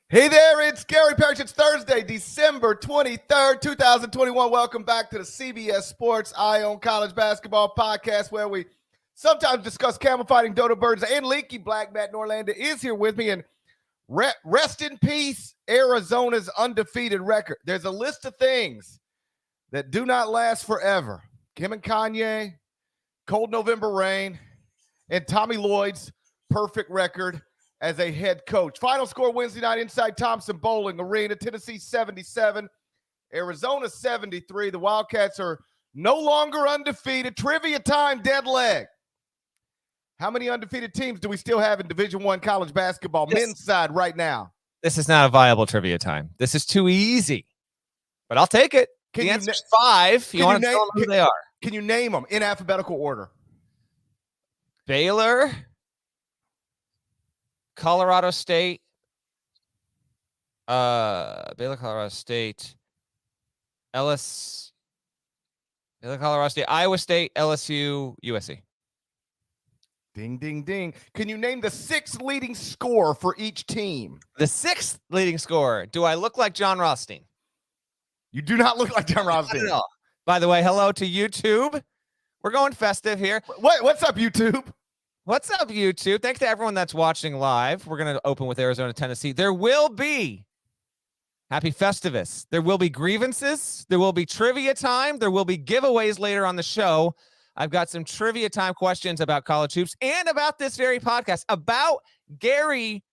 Hey there, it's Gary Parrish. It's Thursday, December 23rd, 2021. Welcome back to the CBS Sports Eye on College Basketball podcast, where we sometimes discuss camel fighting, dodo birds, and leaky black. Matt Norlander is here with me, and rest in peace, Arizona's undefeated record. There's a list of things that do not last forever. Kim and Kanye, cold November rain, and Tommy Lloyd's perfect record as a head coach. Final score Wednesday night inside Thompson Bowling Arena. Tennessee 77, Arizona 73. The Wildcats are no longer undefeated. Trivia time, dead leg. How many undefeated teams do we still have in Division I college basketball, men's side right now? This is not a viable trivia time. This is too easy, but I'll take it. The answer's 5. You want to tell them who they are? Can you name them in alphabetical order? Baylor, Colorado State, Colorado State, Iowa State, LSU, USC. Ding, ding, ding. Can you name the 6th leading scorer for each team? The 6th leading scorer. Do I look like John Rothstein? You do not look like John Rothstein. Not at all. By the way, hello to YouTube. We're going festive here. What's up, YouTube? What's up, YouTube? Thanks to everyone that's watching live. We're going to open with Arizona, Tennessee. There will be happy Festivus. There will be grievances. There will be trivia time. There will be giveaways later on the show. I've got some trivia time questions about college hoops and about this very podcast, about Gary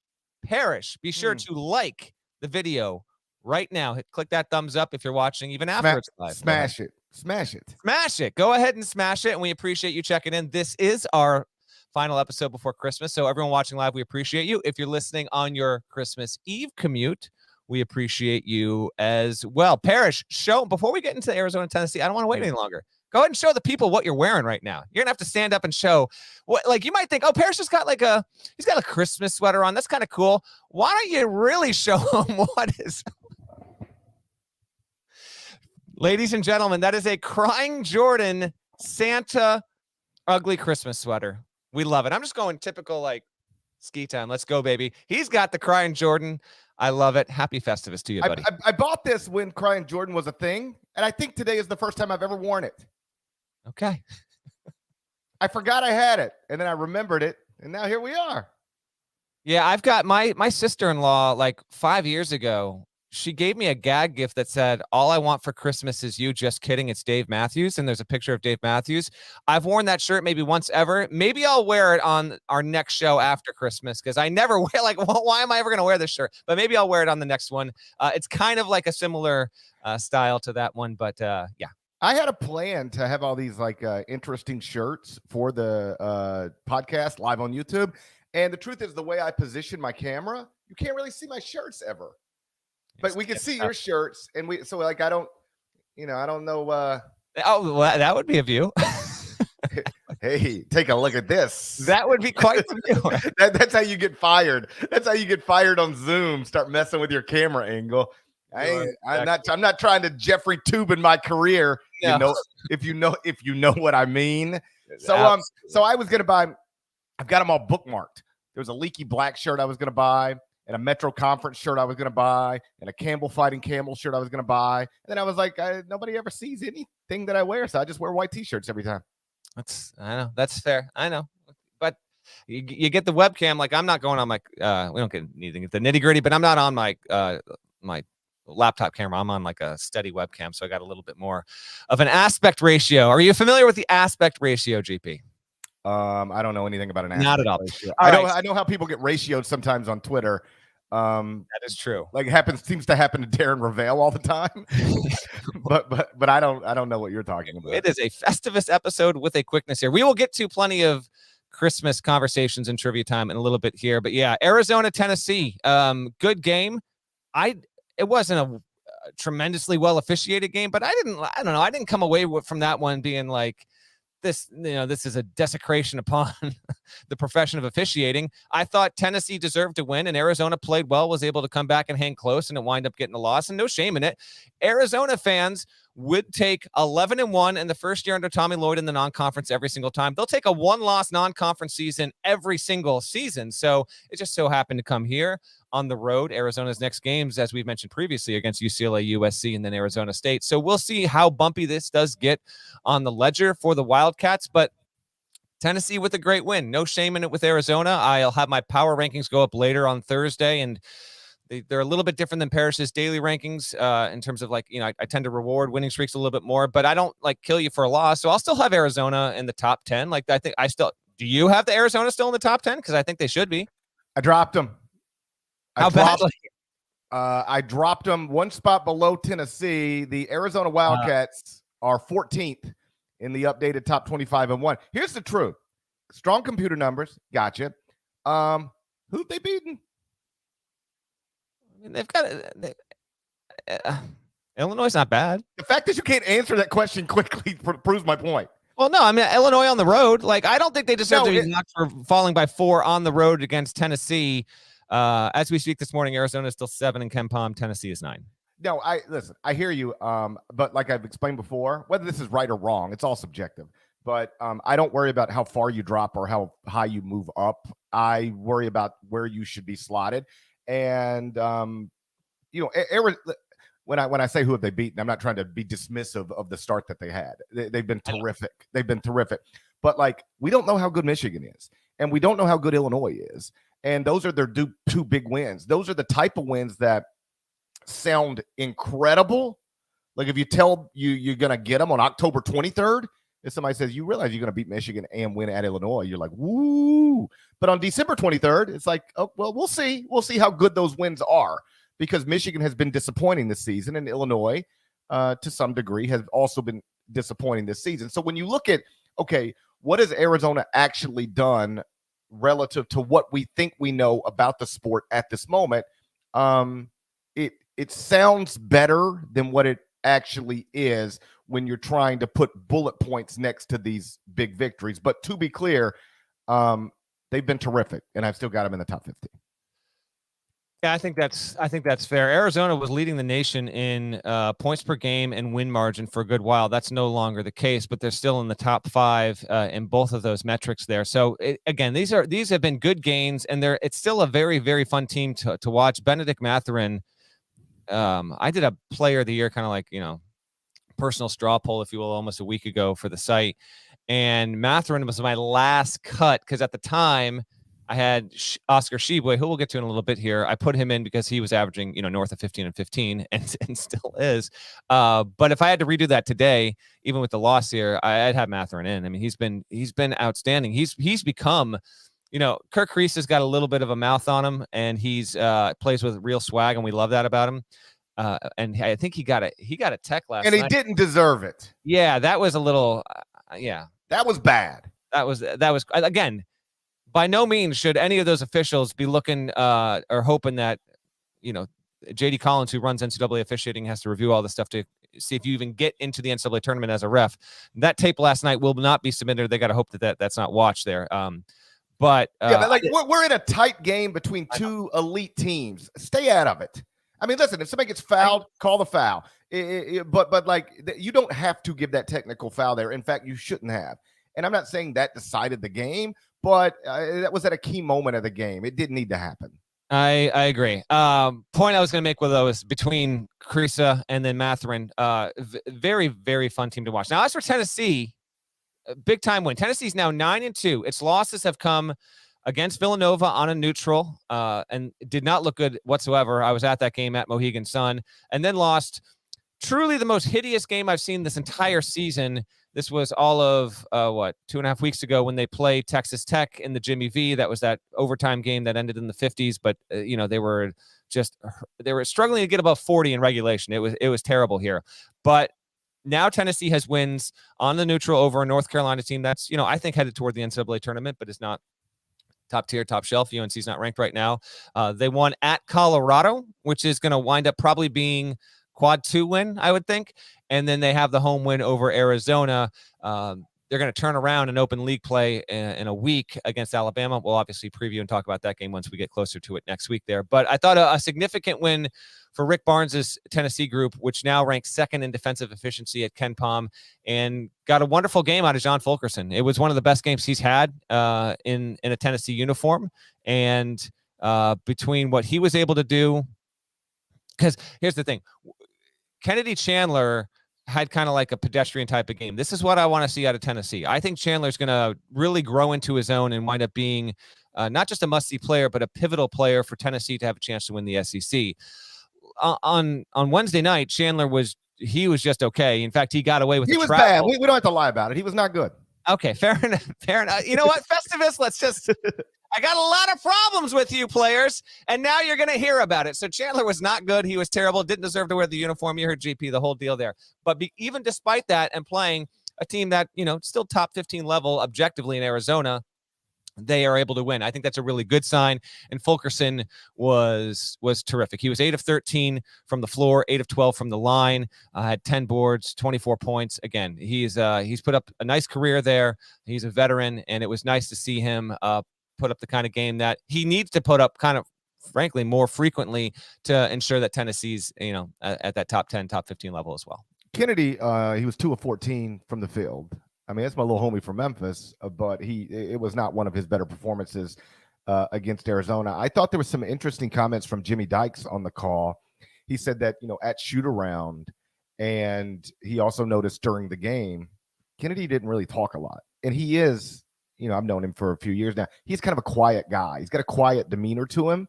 Parrish. Be sure to like the video right now. Click that thumbs up if you're watching, even after it's live. Smash it. Smash it. Smash it. Go ahead and smash it, and we appreciate you checking in. This is our final episode before Christmas. So everyone watching live, we appreciate you. If you're listening on your Christmas Eve commute, we appreciate you as well. Parrish, before we get into Arizona, Tennessee, I don't want to wait any longer. Go ahead and show the people what you're wearing right now. You're gonna have to stand up and show what, like, you might think, oh, Parrish has got he's got a Christmas sweater on. That's kind of cool. Why don't you really show them what is? Ladies and gentlemen, that is a Crying Jordan Santa ugly Christmas sweater. We love it. I'm just going typical, like, ski time. Let's go, baby. He's got the Crying Jordan. I love it. Happy Festivus to you, buddy. I bought this when Crying Jordan was a thing, and I think today is the first time I've ever worn it. Okay. I forgot I had it, and then I remembered it, and now here we are. Yeah, I've got my sister-in-law, like 5 years ago. She gave me a gag gift that said, all I want for Christmas is you. Just kidding. It's Dave Matthews. And there's a picture of Dave Matthews. I've worn that shirt maybe once ever. Maybe I'll wear it on our next show after Christmas, because I never wear, like, why am I ever going to wear this shirt? But maybe I'll wear it on the next one. It's kind of like a similar style to that one. But yeah. I had a plan to have all these interesting shirts for the podcast live on YouTube. And the truth is, the way I position my camera, you can't really see my shirts ever. But we can see your shirts, and I don't know. Oh, well, that would be a view. Hey, take a look at this. That would be quite the view. That's how you get fired. That's how you get fired on Zoom. Start messing with your camera angle. I'm not trying to Jeffrey Tubin my career. No. If you know what I mean. So I was gonna buy. I've got them all bookmarked. There was a leaky black shirt I was gonna buy, and a Metro Conference shirt I was going to buy, and a Campbell Fighting Camel shirt I was going to buy. And then I was like, nobody ever sees anything that I wear, so I just wear white T-shirts every time. I know. That's fair. I know. But you get the webcam. Like, I'm not going on my we don't get anything at the nitty-gritty, but I'm not on my my laptop camera. I'm on like a steady webcam, so I got a little bit more of an aspect ratio. Are you familiar with the aspect ratio, GP? I don't know anything about an aspect not at all. Ratio. I know how people get ratioed sometimes on Twitter. That is true. Like seems to happen to Darren Ravel all the time. but I don't know what you're talking about. It is a Festivus episode with a quickness here. We will get to plenty of Christmas conversations and trivia time in a little bit here. But yeah, Arizona, Tennessee, good game. It wasn't a tremendously well officiated game, but I don't know. I didn't come away from that one being like, this is a desecration upon the profession of officiating. I thought Tennessee deserved to win, and Arizona played well, was able to come back and hang close, and it wind up getting a loss, and no shame in it. Arizona fans would take 11-1 in the first year under Tommy Lloyd in the non-conference every single time. They'll take a one-loss non-conference season every single season. So it just so happened to come here on the road. Arizona's next games, as we've mentioned previously, against UCLA, USC, and then Arizona State. So we'll see how bumpy this does get on the ledger for the Wildcats, but Tennessee with a great win. No shame in it with Arizona. I'll have my power rankings go up later on Thursday, and they're a little bit different than Parrish's daily rankings in terms of like, I tend to reward winning streaks a little bit more, but I don't like kill you for a loss. So I'll still have Arizona in the top 10. Like, I think do you have the Arizona still in the top 10? Because I think they should be. I dropped them. How badly? I dropped them one spot below Tennessee. The Arizona Wildcats are 14th in the updated top 25-1. Here's the truth. Strong computer numbers. Gotcha. Who've they beaten? I mean, they've got Illinois is not bad. The fact that you can't answer that question quickly proves my point. Well, no, I mean, Illinois on the road. Like, I don't think they deserve to be knocked for falling by 4 on the road against Tennessee. As we speak this morning, Arizona is still 7 in Ken Palm. Tennessee is 9. No, I hear you. But like I've explained before, whether this is right or wrong, it's all subjective. But I don't worry about how far you drop or how high you move up. I worry about where you should be slotted. And when I say who have they beaten, I'm not trying to be dismissive of the start that they had. They've been terrific. They've been terrific. But like, we don't know how good Michigan is, and we don't know how good Illinois is. And those are their two big wins. Those are the type of wins that sound incredible. Like, if you tell you're going to get them on October 23rd, if somebody says, you realize you're going to beat Michigan and win at Illinois, you're like, woo. But on December 23rd, it's like, oh, well, we'll see. We'll see how good those wins are, because Michigan has been disappointing this season, and Illinois, to some degree, has also been disappointing this season. So when you look at, okay, what has Arizona actually done relative to what we think we know about the sport at this moment, it sounds better than what it actually is when you're trying to put bullet points next to these big victories. But to be clear, they've been terrific, and I've still got them in the top 15. Yeah, I think that's fair. Arizona was leading the nation in points per game and win margin for a good while. That's no longer the case, but they're still in the top 5 in both of those metrics there. So again, these have been good gains, and it's still a very, very fun team to watch. Benedict Mathurin. I did a player of the year, kind of like, personal straw poll, if you will, almost a week ago for the site. And Mathurin was my last cut, because at the time I had Oscar Tshiebwe, who we'll get to in a little bit here. I put him in because he was averaging, north of 15 and 15 and still is. But if I had to redo that today, even with the loss here, I'd have Mathurin in. I mean, he's been outstanding. He's become, Kirk Reese has got a little bit of a mouth on him, and he's plays with real swag, and we love that about him. And I think he got a tech last night. And he didn't deserve it. Yeah, that was a little, That was bad. That was, again, by no means should any of those officials be looking or hoping that, J.D. Collins, who runs NCAA officiating, has to review all this stuff to see if you even get into the NCAA tournament as a ref. That tape last night will not be submitted. They got to hope that's not watched there. But we're in a tight game between two elite teams. Stay out of it. I mean, listen, if somebody gets fouled, call the foul. But you don't have to give that technical foul there. In fact, you shouldn't have. And I'm not saying that decided the game, but that was at a key moment of the game. It didn't need to happen. I agree. Point I was going to make with those between Krisa and then Mathurin, very, very fun team to watch. Now, as for Tennessee, big time win. Tennessee's now 9-2. Its losses have come against Villanova on a neutral, and did not look good whatsoever. I was at that game at Mohegan Sun, and then lost truly the most hideous game I've seen this entire season. This was all of 2.5 weeks ago when they played Texas Tech in the Jimmy V. That was that overtime game that ended in the 50s, but they were struggling to get above 40 in regulation. It was terrible here. But now Tennessee has wins on the neutral over a North Carolina team that's, I think headed toward the NCAA tournament, but is not top tier, top shelf. UNC's not ranked right now. They won at Colorado, which is going to wind up probably being quad 2 win, I would think. And then they have the home win over Arizona. They're they're going to turn around and open league play in a week against Alabama. We'll obviously preview and talk about that game once we get closer to it next week there. But I thought a significant win for Rick Barnes' Tennessee group, which now ranks second in defensive efficiency at KenPom, and got a wonderful game out of John Fulkerson. It was one of the best games he's had in a Tennessee uniform. And between what he was able to do, because here's the thing, Kennedy Chandler had kind of like a pedestrian type of game. This is what I want to see out of Tennessee. I think Chandler's going to really grow into his own and wind up being not just a must-see player, but a pivotal player for Tennessee to have a chance to win the SEC. On Wednesday night, Chandler was just okay. In fact, he got away with he was bad. We don't have to lie about it. He was not good. Okay, fair enough. You know what, Festivus, I got a lot of problems with you players, and now you're going to hear about it. So Chandler was not good. He was terrible. Didn't deserve to wear the uniform. You heard GP, the whole deal there. But even despite that, and playing a team that, still top 15 level objectively in Arizona, they are able to win. I think that's a really good sign. And Fulkerson was terrific. He was 8 of 13 from the floor, 8 of 12 from the line, had 10 boards, 24 points. Again, he's put up a nice career there. He's a veteran, and it was nice to see him put up the kind of game that he needs to put up kind of, frankly, more frequently to ensure that Tennessee's, at that top 10, top 15 level as well. Kennedy, he was 2 of 14 from the field. I mean, that's my little homie from Memphis, but it was not one of his better performances against Arizona. I thought there was some interesting comments from Jimmy Dykes on the call. He said that, at shoot around, and he also noticed during the game, Kennedy didn't really talk a lot. And he is, I've known him for a few years now. He's kind of a quiet guy. He's got a quiet demeanor to him,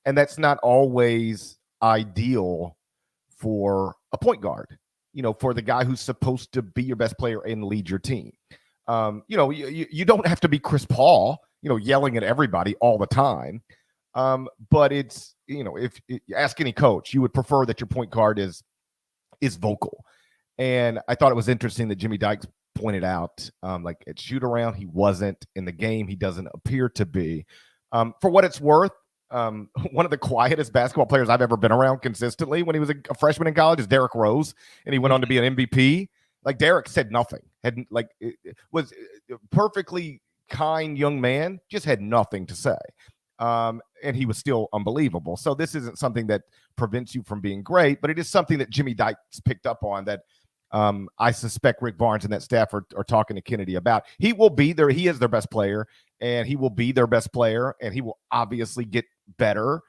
and that's not always ideal for a point guard. For the guy who's supposed to be your best player and lead your team. You don't have to be Chris Paul, yelling at everybody all the time. But it's, if you ask any coach, you would prefer that your point guard is vocal. And I thought it was interesting that Jimmy Dykes pointed out, like at shoot around, he wasn't in the game. He doesn't appear to be. For what it's worth, one of the quietest basketball players I've ever been around consistently when he was a freshman in college is Derrick Rose, and he went on to be an MVP. Like, Derrick said nothing, was a perfectly kind young man, just had nothing to say. And he was still unbelievable. So this isn't something that prevents you from being great, but it is something that Jimmy Dykes picked up on that I suspect Rick Barnes and that staff are talking to Kennedy about. He will be there. He is their best player, and he will be their best player, and he will obviously get better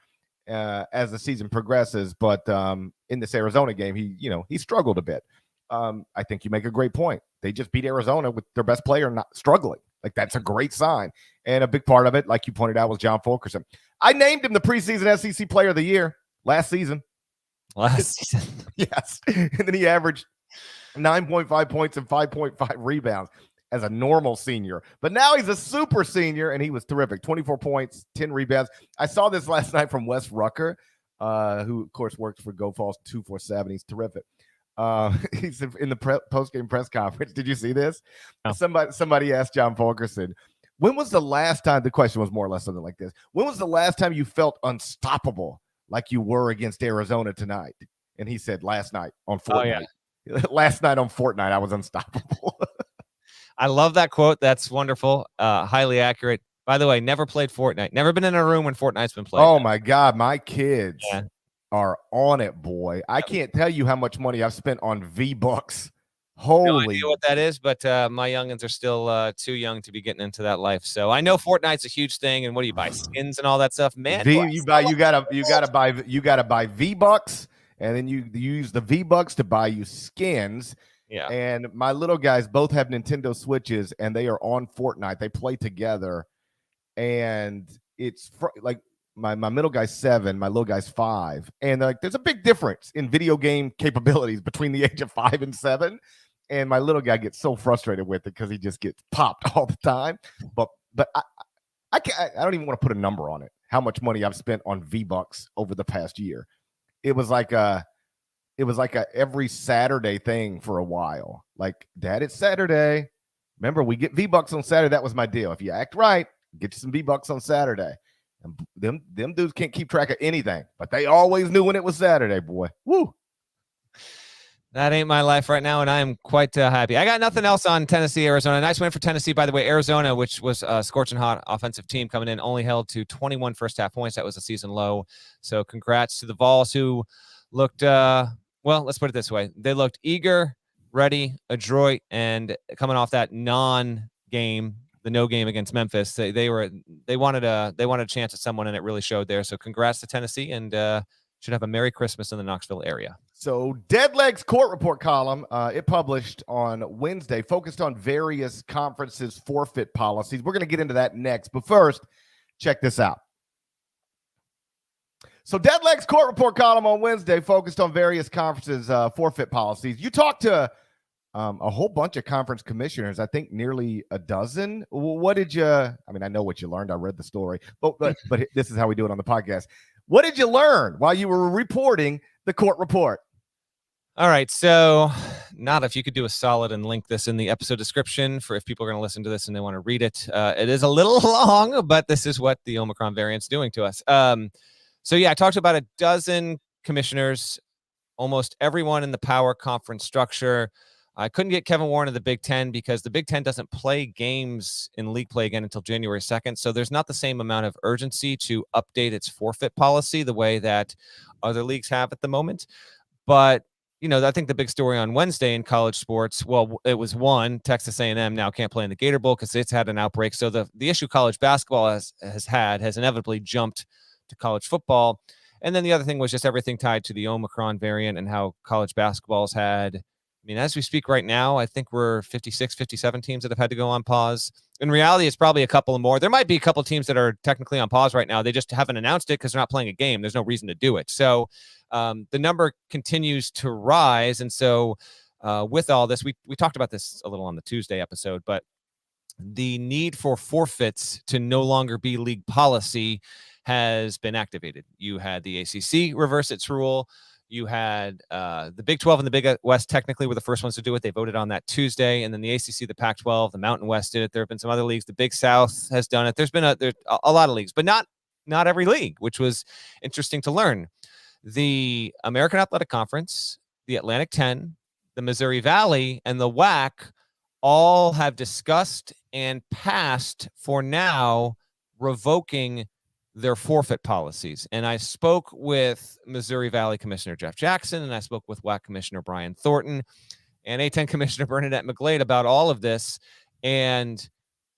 as the season progresses. But in this Arizona game, he struggled a bit. I think you make a great point. They just beat Arizona with their best player not struggling. Like, that's a great sign. And a big part of it, like you pointed out, was John Fulkerson. I named him the preseason SEC Player of the Year last season. Yes. And then he averaged 9.5 points and 5.5 rebounds as a normal senior. But now he's a super senior, and he was terrific. 24 points, 10 rebounds. I saw this last night from Wes Rucker, who, of course, works for Go Falls 247. He's terrific. He's in the post-game press conference. Did you see this? No. Somebody asked John Fulkerson, when was the last time, the question was more or less something like this, when was the last time you felt unstoppable like you were against Arizona tonight? And he said, last night on Fortnite. Oh, yeah. Last night on Fortnite, I was unstoppable. I love that quote. That's wonderful. Highly accurate. By the way, never played Fortnite. Never been in a room when Fortnite's been played. Oh, my God. My kids are on it, boy. I can't tell you how much money I've spent on V-Bucks. Holy. No idea what that is, but my youngins are still too young to be getting into that life. So I know Fortnite's a huge thing. And what do you buy? Skins and all that stuff, man. You gotta buy V-Bucks, and then you use the V-Bucks to buy you skins. Yeah. And my little guys both have Nintendo Switches, and they are on Fortnite. They play together, and it's like my middle guy's 7, my little guy's 5, and there's a big difference in video game capabilities between the age of 5 and 7. And my little guy gets so frustrated with it because he just gets popped all the time. But I don't even want to put a number on it, how much money I've spent on V-Bucks over the past year. It was like a every Saturday thing for a while. Like, Dad, it's Saturday. Remember, we get V-Bucks on Saturday. That was my deal. If you act right, get you some V-Bucks on Saturday. And them dudes can't keep track of anything, but they always knew when it was Saturday, boy. Woo. That ain't my life right now, and I am quite happy. I got nothing else on Tennessee, Arizona. Nice win for Tennessee, by the way. Arizona, which was a scorching hot offensive team coming in, only held to 21 first-half points. That was a season low. So congrats to the Vols, who looked, well, let's put it this way. They looked eager, ready, adroit, and coming off that non-game, the no game against Memphis, they wanted a chance at someone, and it really showed there. So congrats to Tennessee, and should have a Merry Christmas in the Knoxville area. So Deadleg's court report column, it published on Wednesday, focused on various conferences' forfeit policies. We're going to get into that next. But first, check this out. So Deadleg's court report column on Wednesday focused on various conferences' forfeit policies. You talked to a whole bunch of conference commissioners, I think nearly a dozen. What did you, I mean, I know what you learned. I read the story, but this is how we do it on the podcast. What did you learn while you were reporting the court report? All right, so not if you could do a solid and link this in the episode description for if people are going to listen to this and they want to read it. It is a little long, but this is what the Omicron variant's doing to us. So yeah, I talked about a dozen commissioners, almost everyone in the power conference structure. I couldn't get Kevin Warren of the Big Ten because the Big Ten doesn't play games in league play again until January 2nd. So there's not the same amount of urgency to update its forfeit policy the way that other leagues have at the moment. But you know, I think the big story on Wednesday in college sports, well, it was one, Texas A&M now can't play in the Gator Bowl because it's had an outbreak. So the issue college basketball has inevitably jumped to college football. And then the other thing was just everything tied to the Omicron variant and how college basketball's had, I mean, as we speak right now, I think we're 56, 57 teams that have had to go on pause. In reality, it's probably a couple more. There might be a couple of teams that are technically on pause right now. They just haven't announced it because they're not playing a game. There's no reason to do it. So the number continues to rise. And so with all this, we talked about this a little on the Tuesday episode, but the need for forfeits to no longer be league policy has been activated. You had the ACC reverse its rule. You had the Big 12 and the Big West technically were the first ones to do it. They voted on that Tuesday. And then the ACC, the Pac-12, the Mountain West did it. There have been some other leagues. The Big South has done it. There's been a lot of leagues, but not every league, which was interesting to learn. The American Athletic Conference, the Atlantic 10, the Missouri Valley, and the WAC all have discussed and passed for now revoking their forfeit policies. And I spoke with Missouri Valley Commissioner Jeff Jackson, and I spoke with WAC Commissioner Brian Thornton and A10 Commissioner Bernadette McGlade about all of this. And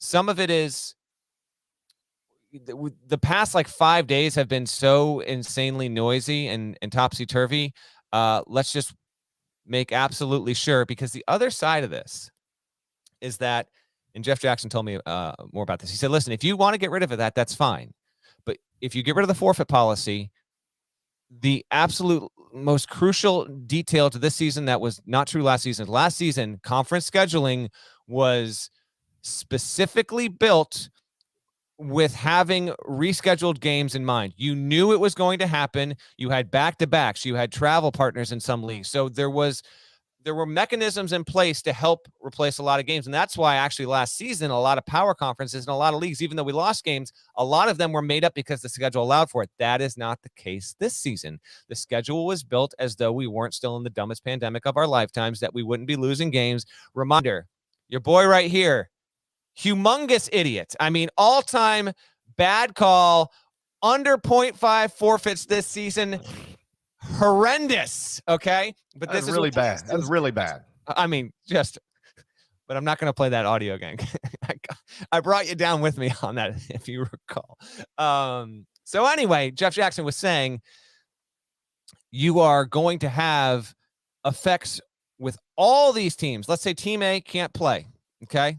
some of it is the past like 5 days have been so insanely noisy and topsy-turvy. Let's just make absolutely sure, because the other side of this is that, and Jeff Jackson told me more about this. He said, listen, if you want to get rid of it, that's fine. But if you get rid of the forfeit policy, the absolute most crucial detail to this season that was not true last season, conference scheduling was specifically built with having rescheduled games in mind. You knew it was going to happen. You had back-to-backs. You had travel partners in some leagues. So there were mechanisms in place to help replace a lot of games. And that's why actually last season, a lot of power conferences and a lot of leagues, even though we lost games, a lot of them were made up because the schedule allowed for it. That is not the case this season. The schedule was built as though we weren't still in the dumbest pandemic of our lifetimes, that we wouldn't be losing games. Reminder, your boy right here, humongous idiot. I mean, all-time bad call, under 0.5 forfeits this season. Horrendous. Okay. But this is really bad. That's really bad. I mean, but I'm not going to play that audio again. I brought you down with me on that, if you recall. So anyway, Jeff Jackson was saying you are going to have effects with all these teams. Let's say team A can't play. Okay.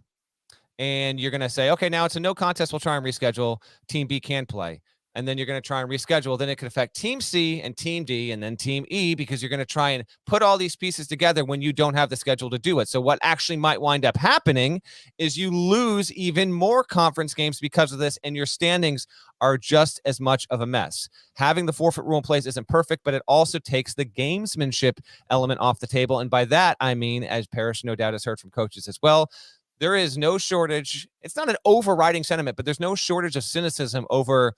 And you're going to say, okay, now it's a no contest. We'll try and reschedule. Team B can play. And then you're going to try and reschedule. Then it could affect Team C and Team D and then Team E, because you're going to try and put all these pieces together when you don't have the schedule to do it. So what actually might wind up happening is you lose even more conference games because of this, and your standings are just as much of a mess. Having the forfeit rule in place isn't perfect, but it also takes the gamesmanship element off the table. And by that, I mean, as Parrish no doubt has heard from coaches as well, there is no shortage. It's not an overriding sentiment, but there's no shortage of cynicism over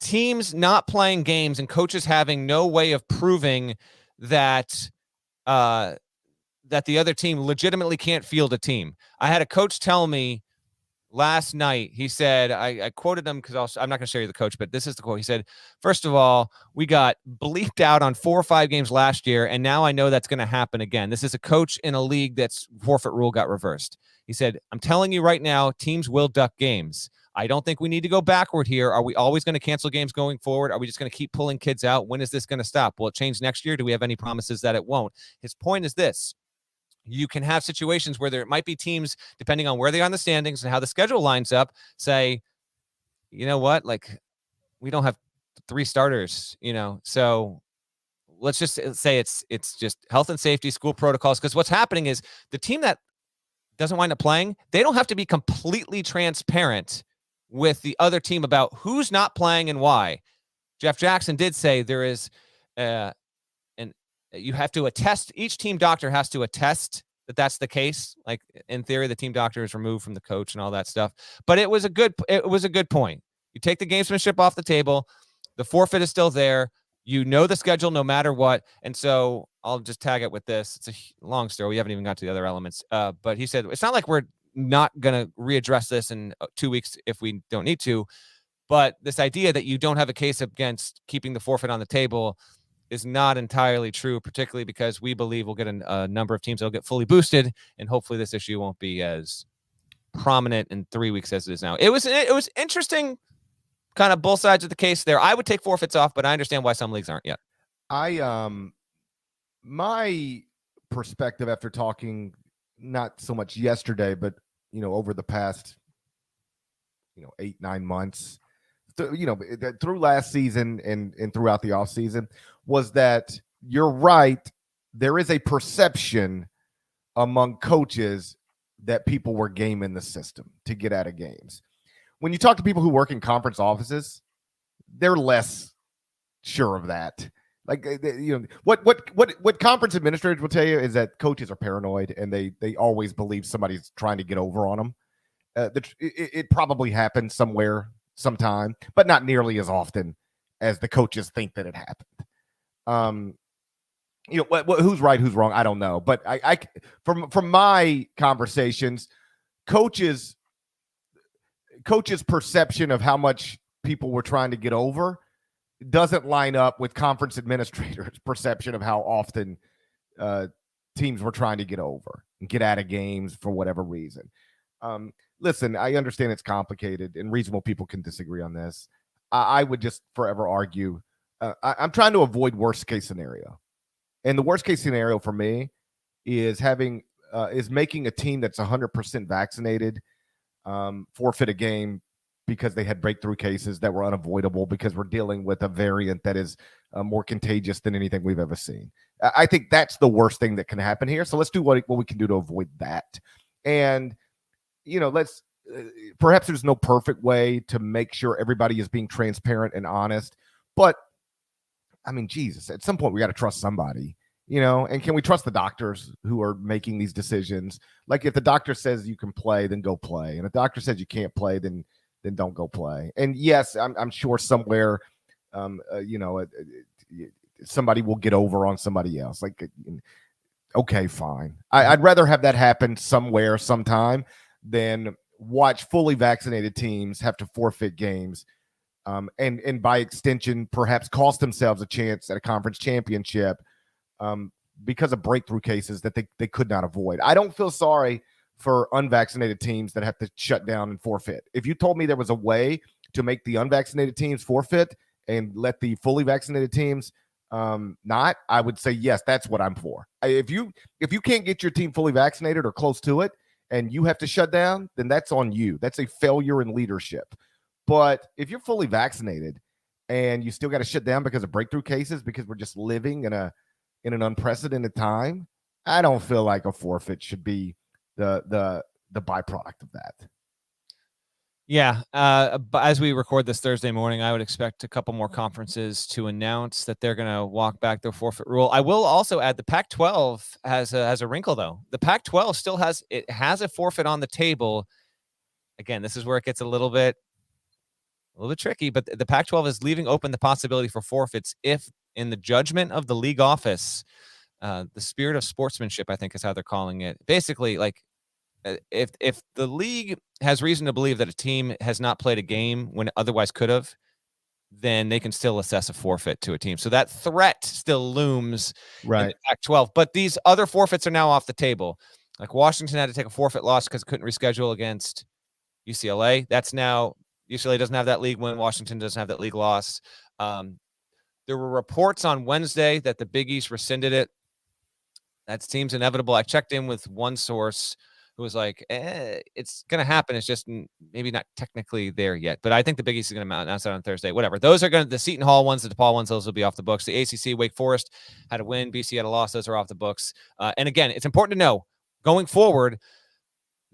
teams not playing games and coaches having no way of proving that that the other team legitimately can't field a team. I had a coach tell me last night, he said, I quoted him because I'm not going to show you the coach, but this is the quote. He said, first of all, we got bleeped out on 4 or 5 games last year, and now I know that's going to happen again. This is a coach in a league that's forfeit rule got reversed. He said, I'm telling you right now, teams will duck games. I don't think we need to go backward here. Are we always going to cancel games going forward? Are we just going to keep pulling kids out? When is this going to stop? Will it change next year? Do we have any promises that it won't? His point is this. You can have situations where there might be teams, depending on where they are in the standings and how the schedule lines up, say, you know what, like, we don't have 3 starters, so let's just say it's just health and safety, school protocols, because what's happening is the team that doesn't wind up playing, they don't have to be completely transparent with the other team about who's not playing and why. Jeff Jackson did say there is you have to attest, each team doctor has to attest that that's the case. Like, in theory, the team doctor is removed from the coach and all that stuff. But it was a good point. You take the gamesmanship off the table. The forfeit is still there. You know the schedule no matter what. And so I'll just tag it with this. It's a long story. We haven't even got to the other elements. But he said, it's not like we're not going to readdress this in 2 weeks if we don't need to. But this idea that you don't have a case against keeping the forfeit on the table is not entirely true, particularly because we believe we'll get a number of teams that will get fully boosted, and hopefully this issue won't be as prominent in 3 weeks as it is now. It was interesting, kind of both sides of the case there. I would take forfeits off, but I understand why some leagues aren't yet. My perspective after talking, not so much yesterday, but over the past 8-9 months, through last season and throughout the off season, was that you're right. There is a perception among coaches that people were gaming the system to get out of games. When you talk to people who work in conference offices, they're less sure of that. Like, what conference administrators will tell you is that coaches are paranoid and they always believe somebody's trying to get over on them. It probably happened somewhere, sometime, but not nearly as often as the coaches think that it happened. Who's right, who's wrong, I don't know. But I from my conversations, coaches' perception of how much people were trying to get over doesn't line up with conference administrators' perception of how often teams were trying to get over and get out of games for whatever reason. Listen, I understand it's complicated and reasonable people can disagree on this. I would just forever argue. I'm trying to avoid worst case scenario. And the worst case scenario for me is making a team that's 100% vaccinated forfeit a game because they had breakthrough cases that were unavoidable because we're dealing with a variant that is more contagious than anything we've ever seen. I think that's the worst thing that can happen here. So let's do what we can do to avoid that. And let's perhaps there's no perfect way to make sure everybody is being transparent and honest, but I mean, Jesus, at some point we got to trust somebody, and can we trust the doctors who are making these decisions? Like, if the doctor says you can play, then go play. And if the doctor says you can't play, then don't go play. And yes, I'm sure somewhere, somebody will get over on somebody else. Like, okay, fine. I'd rather have that happen somewhere, sometime, than watch fully vaccinated teams have to forfeit games and by extension perhaps cost themselves a chance at a conference championship because of breakthrough cases that they could not avoid. I don't feel sorry for unvaccinated teams that have to shut down and forfeit. If you told me there was a way to make the unvaccinated teams forfeit and let the fully vaccinated teams not, I would say yes, that's what I'm for. If you can't get your team fully vaccinated or close to it, and you have to shut down, then that's on you. That's a failure in leadership. But if you're fully vaccinated and you still got to shut down because of breakthrough cases, because we're just living in an unprecedented time, I don't feel like a forfeit should be the byproduct of that. Yeah. But as we record this Thursday morning, I would expect a couple more conferences to announce that they're going to walk back their forfeit rule. I will also add the Pac-12 has a wrinkle, though. The Pac-12 still has a forfeit on the table. Again, this is where it gets a little bit little bit tricky, but the Pac-12 is leaving open the possibility for forfeits if, in the judgment of the league office, the spirit of sportsmanship, I think is how they're calling it. Basically, like, if the league has reason to believe that a team has not played a game when it otherwise could have, then they can still assess a forfeit to a team. So that threat still looms in the Pac-12. But these other forfeits are now off the table. Like Washington had to take a forfeit loss because it couldn't reschedule against UCLA. That's now UCLA doesn't have that league win. Washington doesn't have that league loss. There were reports on Wednesday that the Big East rescinded it. That seems inevitable. I checked in with one source who was like, it's going to happen. It's just maybe not technically there yet. But I think the Big East is going to announce that on Thursday. Whatever. Those are going to, the Seton Hall ones, the DePaul ones, those will be off the books. The ACC, Wake Forest had a win. BC had a loss. Those are off the books. And again, it's important to know going forward,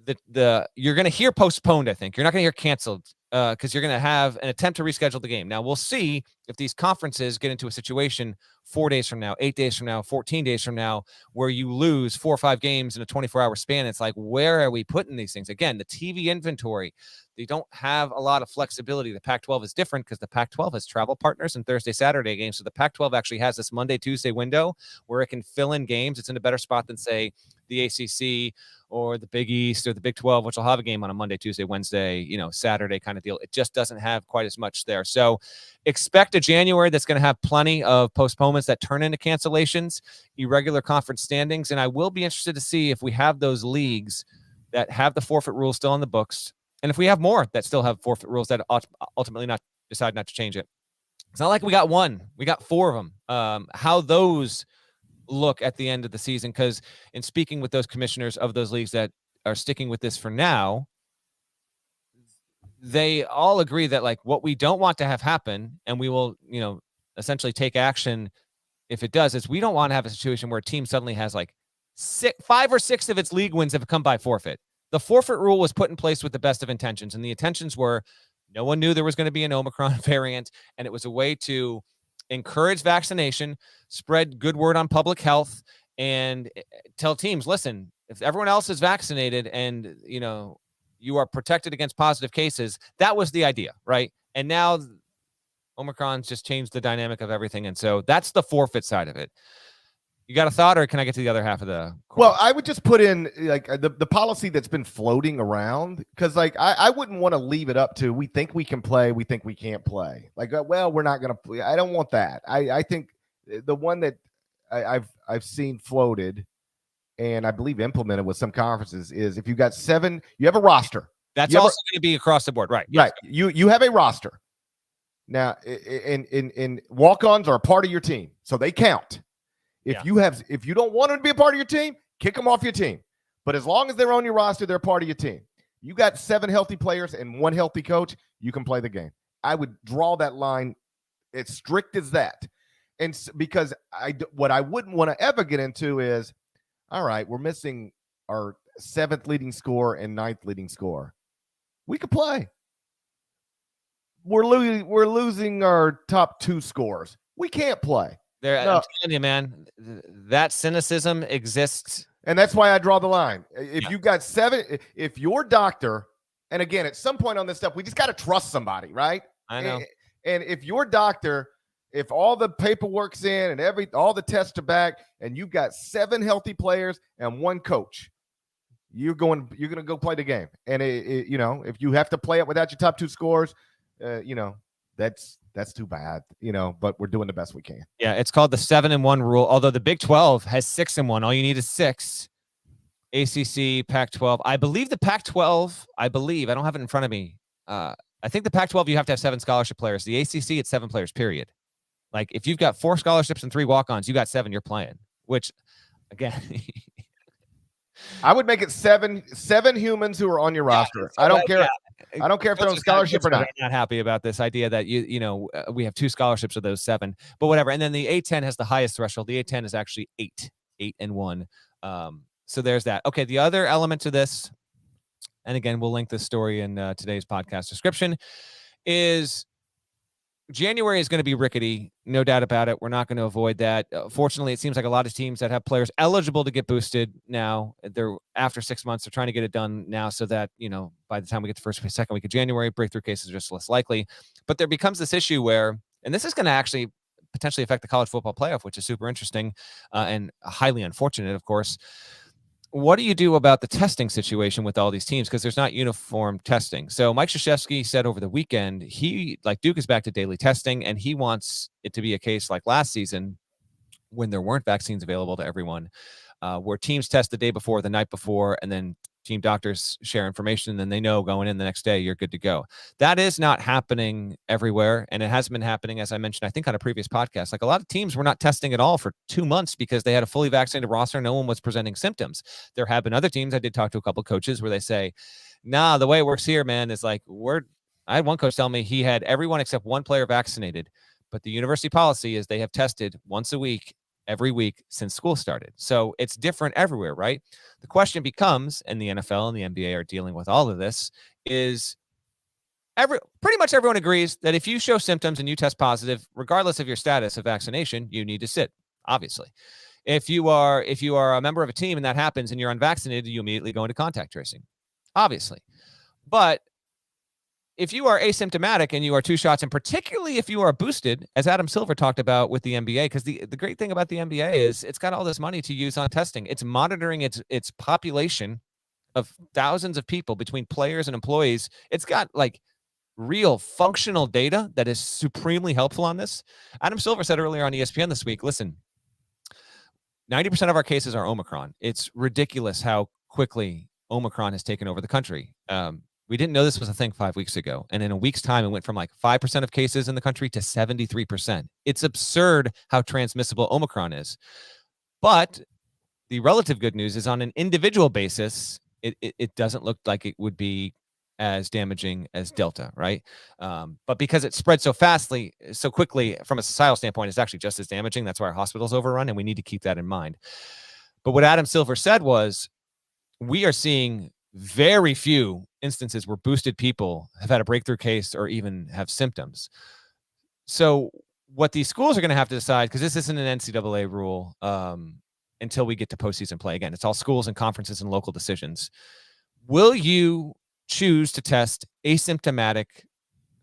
you're going to hear postponed, I think. You're not going to hear canceled because you're going to have an attempt to reschedule the game. Now, we'll see if these conferences get into a situation 4 days from now, 8 days from now, 14 days from now, where you lose 4 or 5 games in a 24-hour span. It's like, where are we putting these things? Again, the TV inventory, they don't have a lot of flexibility. The Pac-12 is different because the Pac-12 has travel partners and Thursday, Saturday games. So the Pac-12 actually has this Monday, Tuesday window where it can fill in games. It's in a better spot than, say, the ACC or the Big East or the Big 12, which will have a game on a Monday, Tuesday, Wednesday, Saturday kind of deal. It just doesn't have quite as much there. So expect a January that's going to have plenty of postponements that turn into cancellations, irregular conference standings. And I will be interested to see if we have those leagues that have the forfeit rules still on the books. And if we have more that still have forfeit rules that ultimately decide not to change it. It's not like we got one, we got 4 of them. How those look at the end of the season, because in speaking with those commissioners of those leagues that are sticking with this for now, they all agree that like what we don't want to have happen, and we will, essentially take action if it does, is we don't want to have a situation where a team suddenly has like 5 or 6 of its league wins have come by forfeit. The forfeit rule was put in place with the best of intentions, and the intentions were no one knew there was going to be an Omicron variant, and it was a way to encourage vaccination, spread good word on public health, and tell teams, listen, if everyone else is vaccinated and, you are protected against positive cases, that was the idea, right? And now Omicron's just changed the dynamic of everything. And so that's the forfeit side of it. You got a thought, or can I get to the other half of the course? Well, I would just put in like the policy that's been floating around, because like I wouldn't want to leave it up to we think we can play, we think we can't play. Like, well, we're not going to play. I don't want that. I think the one that I've seen floated and I believe implemented with some conferences is if you got 7, you have a roster. That's also going to be across the board, right? Yes. Right. You have a roster. Now, in walk-ons are a part of your team, so they count. If you don't want them to be a part of your team, kick them off your team. But as long as they're on your roster, they're part of your team. You got 7 healthy players and 1 healthy coach, you can play the game. I would draw that line as strict as that. And because what I wouldn't want to ever get into is, all right, we're missing our 7th leading scorer and 9th leading scorer. We could play. We're losing our top 2 scorers. We can't play. No. I'm telling you, man, that cynicism exists. And that's why I draw the line. If you got 7, if your doctor, and again, at some point on this stuff, we just got to trust somebody, right? I know. And if your doctor, if all the paperwork's in and all the tests are back, and you've got 7 healthy players and 1 coach, you're going to go play the game. And if you have to play it without your top 2 scorers, that's too bad, but we're doing the best we can. Yeah, it's called the 7-1 rule. Although the Big 12 has 6-1. All you need is 6. ACC, Pac-12. I believe the Pac-12, I don't have it in front of me. I think the Pac-12, you have to have 7 scholarship players. The ACC, it's 7 players, period. Like if you've got 4 scholarships and 3 walk-ons, you got 7, you're playing, which again, I would make it 7 humans who are on your roster. I don't care. I don't care if they're on scholarship or not. I'm not happy about this idea that we have 2 scholarships of those 7, but whatever. And then the A10 has the highest threshold. The A10 is actually 8-1. So there's that. Okay. The other element to this, and again, we'll link this story in today's podcast description, is January is going to be rickety, no doubt about it. We're not going to avoid that. Fortunately, it seems like a lot of teams that have players eligible to get boosted now, they're after 6 months, they're trying to get it done now so that, by the time we get to first or second week of January, breakthrough cases are just less likely. But there becomes this issue where, and this is going to actually potentially affect the college football playoff, which is super interesting and highly unfortunate, of course. What do you do about the testing situation with all these teams? Because there's not uniform testing. So Mike Krzyzewski said over the weekend, Duke is back to daily testing, and he wants it to be a case like last season when there weren't vaccines available to everyone, where teams test the day before, the night before, and then team doctors share information, and then they know going in the next day, you're good to go. That is not happening everywhere, and it hasn't been happening, as I mentioned, I think on a previous podcast. Like a lot of teams were not testing at all for 2 months because they had a fully vaccinated roster. No one was presenting symptoms. There have been other teams, I did talk to a couple of coaches where they say, nah, the way it works here, man, is like I had one coach tell me he had everyone except one player vaccinated, but the university policy is they have tested once a week every week since school started. So it's different everywhere, right? The question becomes, and the NFL and the NBA are dealing with all of this, is pretty much everyone agrees that if you show symptoms and you test positive, regardless of your status of vaccination, you need to sit, obviously. If you are a member of a team and that happens and you're unvaccinated, you immediately go into contact tracing, obviously. But if you are asymptomatic and you are 2 shots, and particularly if you are boosted, as Adam Silver talked about with the NBA, because the great thing about the NBA is it's got all this money to use on testing. It's monitoring its population of thousands of people between players and employees. It's got like real functional data that is supremely helpful on this. Adam Silver said earlier on ESPN this week, listen, 90% of our cases are Omicron. It's ridiculous how quickly Omicron has taken over the country. We didn't know this was a thing 5 weeks ago. And in a week's time, it went from like 5% of cases in the country to 73%. It's absurd how transmissible Omicron is. But the relative good news is on an individual basis, it doesn't look like it would be as damaging as Delta, right? But because it spread so quickly from a societal standpoint, it's actually just as damaging. That's why our hospitals overrun, and we need to keep that in mind. But what Adam Silver said was, we are seeing very few instances where boosted people have had a breakthrough case or even have symptoms. So what these schools are going to have to decide, because this isn't an NCAA rule until we get to postseason play. Again, it's all schools and conferences and local decisions. Will you choose to test asymptomatic,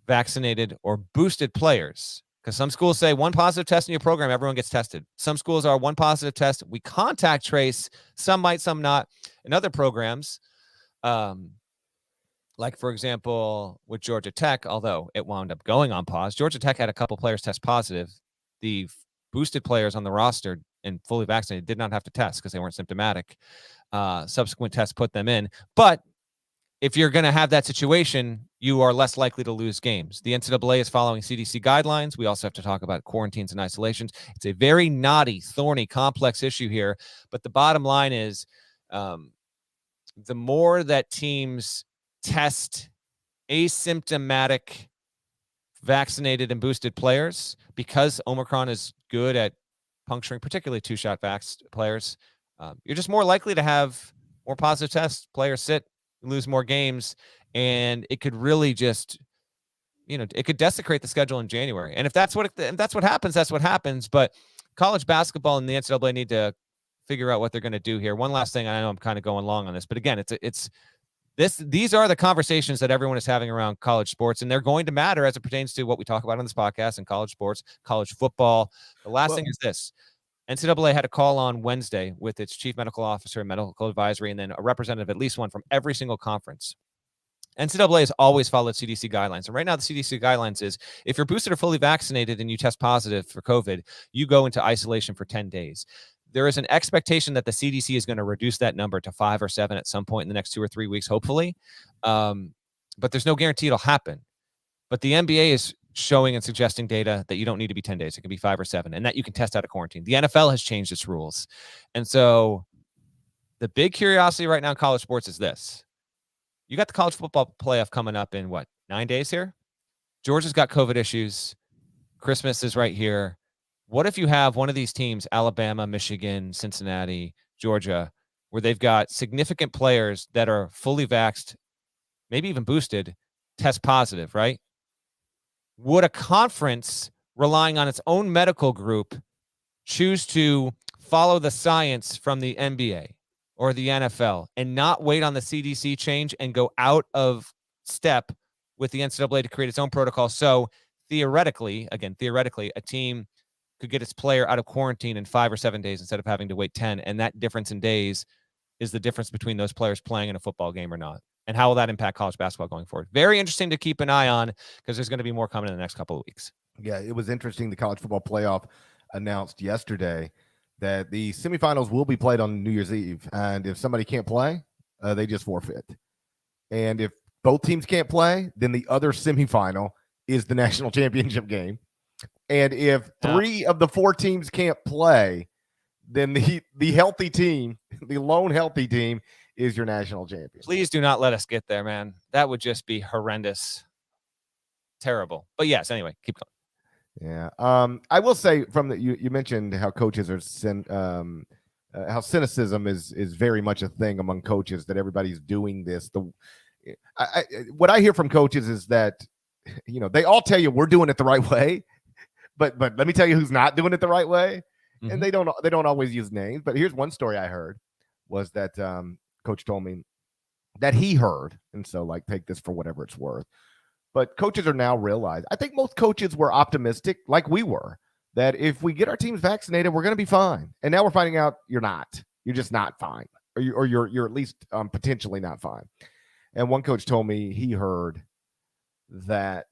vaccinated, or boosted players? Because some schools say 1 positive test in your program, everyone gets tested. Some schools are 1 positive test, we contact trace. Some might, some not. In other programs, like, for example, with Georgia Tech, although it wound up going on pause, Georgia Tech had a couple players test positive. The boosted players on the roster and fully vaccinated did not have to test because they weren't symptomatic. Subsequent tests put them in. But if you're going to have that situation, you are less likely to lose games. The NCAA is following CDC guidelines. We also have to talk about quarantines and isolations. It's a very knotty, thorny, complex issue here. But the bottom line is, the more that teams test asymptomatic, vaccinated, and boosted players, because Omicron is good at puncturing particularly 2-shot vaxxed players, you're just more likely to have more positive tests. Players sit, lose more games, and it could really just, it could desecrate the schedule in January. And if that's what happens, that's what happens. But college basketball and the NCAA need to figure out what they're going to do here. One last thing, I know I'm kind of going long on this, but again, these are the conversations that everyone is having around college sports, and they're going to matter as it pertains to what we talk about on this podcast and college sports, college football. The last thing is this. NCAA had a call on Wednesday with its chief medical officer and medical advisory, and then a representative, at least one from every single conference. NCAA has always followed CDC guidelines. And right now, the CDC guidelines is if you're boosted or fully vaccinated and you test positive for COVID, you go into isolation for 10 days. There is an expectation that the CDC is going to reduce that number to 5 or 7 at some point in the next 2 or 3 weeks, hopefully. But there's no guarantee it'll happen. But the NBA is showing and suggesting data that you don't need to be 10 days. It can be 5 or 7, and that you can test out of quarantine. The NFL has changed its rules. And so the big curiosity right now in college sports is this. You got the college football playoff coming up in 9 days here? Georgia's got COVID issues. Christmas is right here. What if you have one of these teams, Alabama, Michigan, Cincinnati, Georgia, where they've got significant players that are fully vaxxed, maybe even boosted, test positive, right? would a conference relying on its own medical group choose to follow the science from the NBA or the NFL and not wait on the CDC change and go out of step with the NCAA to create its own protocol? So theoretically, a team could get its player out of quarantine in 5 or 7 days instead of having to wait 10. And that difference in days is the difference between those players playing in a football game or not. And how will that impact college basketball going forward? Very interesting to keep an eye on, because there's going to be more coming in the next couple of weeks. Yeah, it was interesting. The college football playoff announced yesterday that the semifinals will be played on New Year's Eve. And if somebody can't play, they just forfeit. And if both teams can't play, then the other semifinal is the national championship game. And if 3 of the 4 teams can't play, then the healthy team, the lone healthy team, is your national champion. Please do not let us get there, man. That would just be horrendous. Terrible. But yes, anyway, keep going. Yeah. I will say you mentioned how coaches are how cynicism is very much a thing among coaches, that everybody's doing this. What I hear from coaches is that, they all tell you we're doing it the right way, but let me tell you who's not doing it the right way. Mm-hmm. And they don't always use names. But here's one story I heard was that coach told me that he heard, and so take this for whatever it's worth. But coaches are now realizing, I think most coaches were optimistic, like we were, that if we get our teams vaccinated, we're going to be fine. And now we're finding out you're not. You're just not fine, or you're at least potentially not fine. And one coach told me he heard that,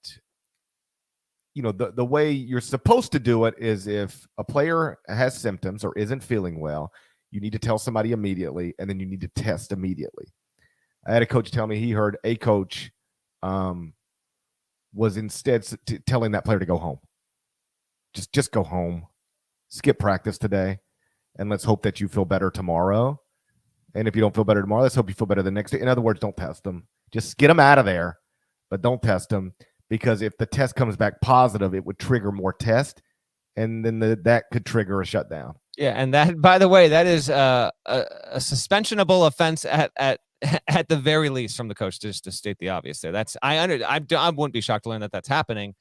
the way you're supposed to do it is if a player has symptoms or isn't feeling well, you need to tell somebody immediately, and then you need to test immediately. I had a coach tell me he heard a coach was instead telling that player to go home. Just go home, skip practice today, and let's hope that you feel better tomorrow. And if you don't feel better tomorrow, let's hope you feel better the next day. In other words, don't test them. Just get them out of there, but don't test them, because if the test comes back positive, it would trigger more tests, and then that could trigger a shutdown. Yeah, and that, by the way, that is a suspensionable offense at the very least from the coach, just to state the obvious there. I wouldn't be shocked to learn that that's happening.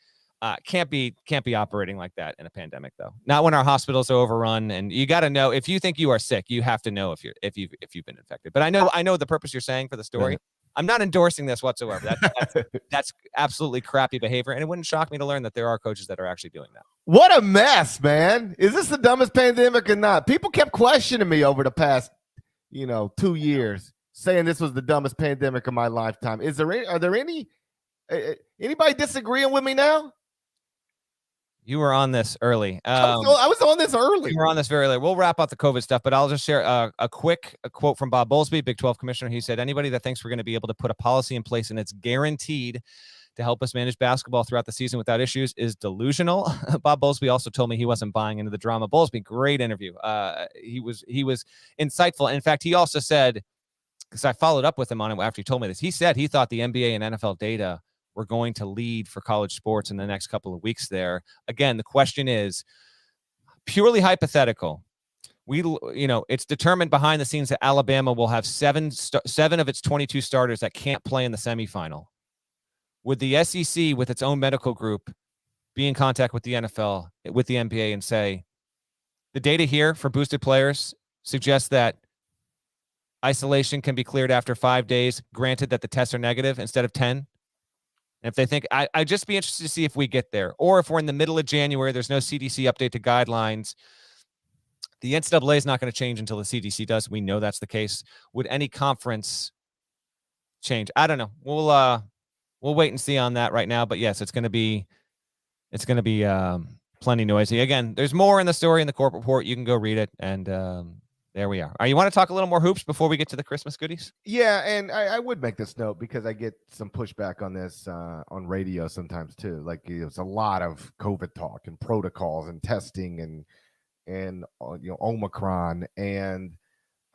Can't be operating like that in a pandemic, though. Not when our hospitals are overrun. And you got to know, if you think you are sick, you have to know if you've been infected. But I know the purpose you're saying for the story. I'm not endorsing this whatsoever. That's absolutely crappy behavior, and it wouldn't shock me to learn that there are coaches that are actually doing that. What a mess, man! Is this the dumbest pandemic or not? People kept questioning me over the past, 2 years, saying this was the dumbest pandemic of my lifetime. Are there anybody disagreeing with me now? You were on this early. I was on this early. You were on this very early. We'll wrap up the COVID stuff, but I'll just share a quick quote from Bob Bowlesby, Big 12 commissioner. He said, anybody that thinks we're going to be able to put a policy in place and it's guaranteed to help us manage basketball throughout the season without issues is delusional. Bob Bowlesby also told me he wasn't buying into the drama. Bowlesby, great interview. He was insightful. In fact, he also said, because I followed up with him on it after he told me this, he said he thought the NBA and NFL data were going to lead for college sports in the next couple of weeks there. Again, the question is purely hypothetical. It's determined behind the scenes that Alabama will have seven of its 22 starters that can't play in the semifinal. Would the SEC, with its own medical group, be in contact with the NFL, with the NBA, and say, the data here for boosted players suggests that isolation can be cleared after 5 days, granted that the tests are negative instead of 10? And if they think, I'd just be interested to see if we get there. Or if we're in the middle of January, there's no CDC update to guidelines. The NCAA is not going to change until the CDC does. We know that's the case. Would any conference change? I don't know. We'll wait and see on that right now. But yes, it's going to be plenty noisy. Again, there's more in the story in the corporate report. You can go read it. And there we are. You want to talk a little more hoops before we get to the Christmas goodies? Yeah, and I would make this note because I get some pushback on this on radio sometimes too. It's a lot of COVID talk and protocols and testing and Omicron. And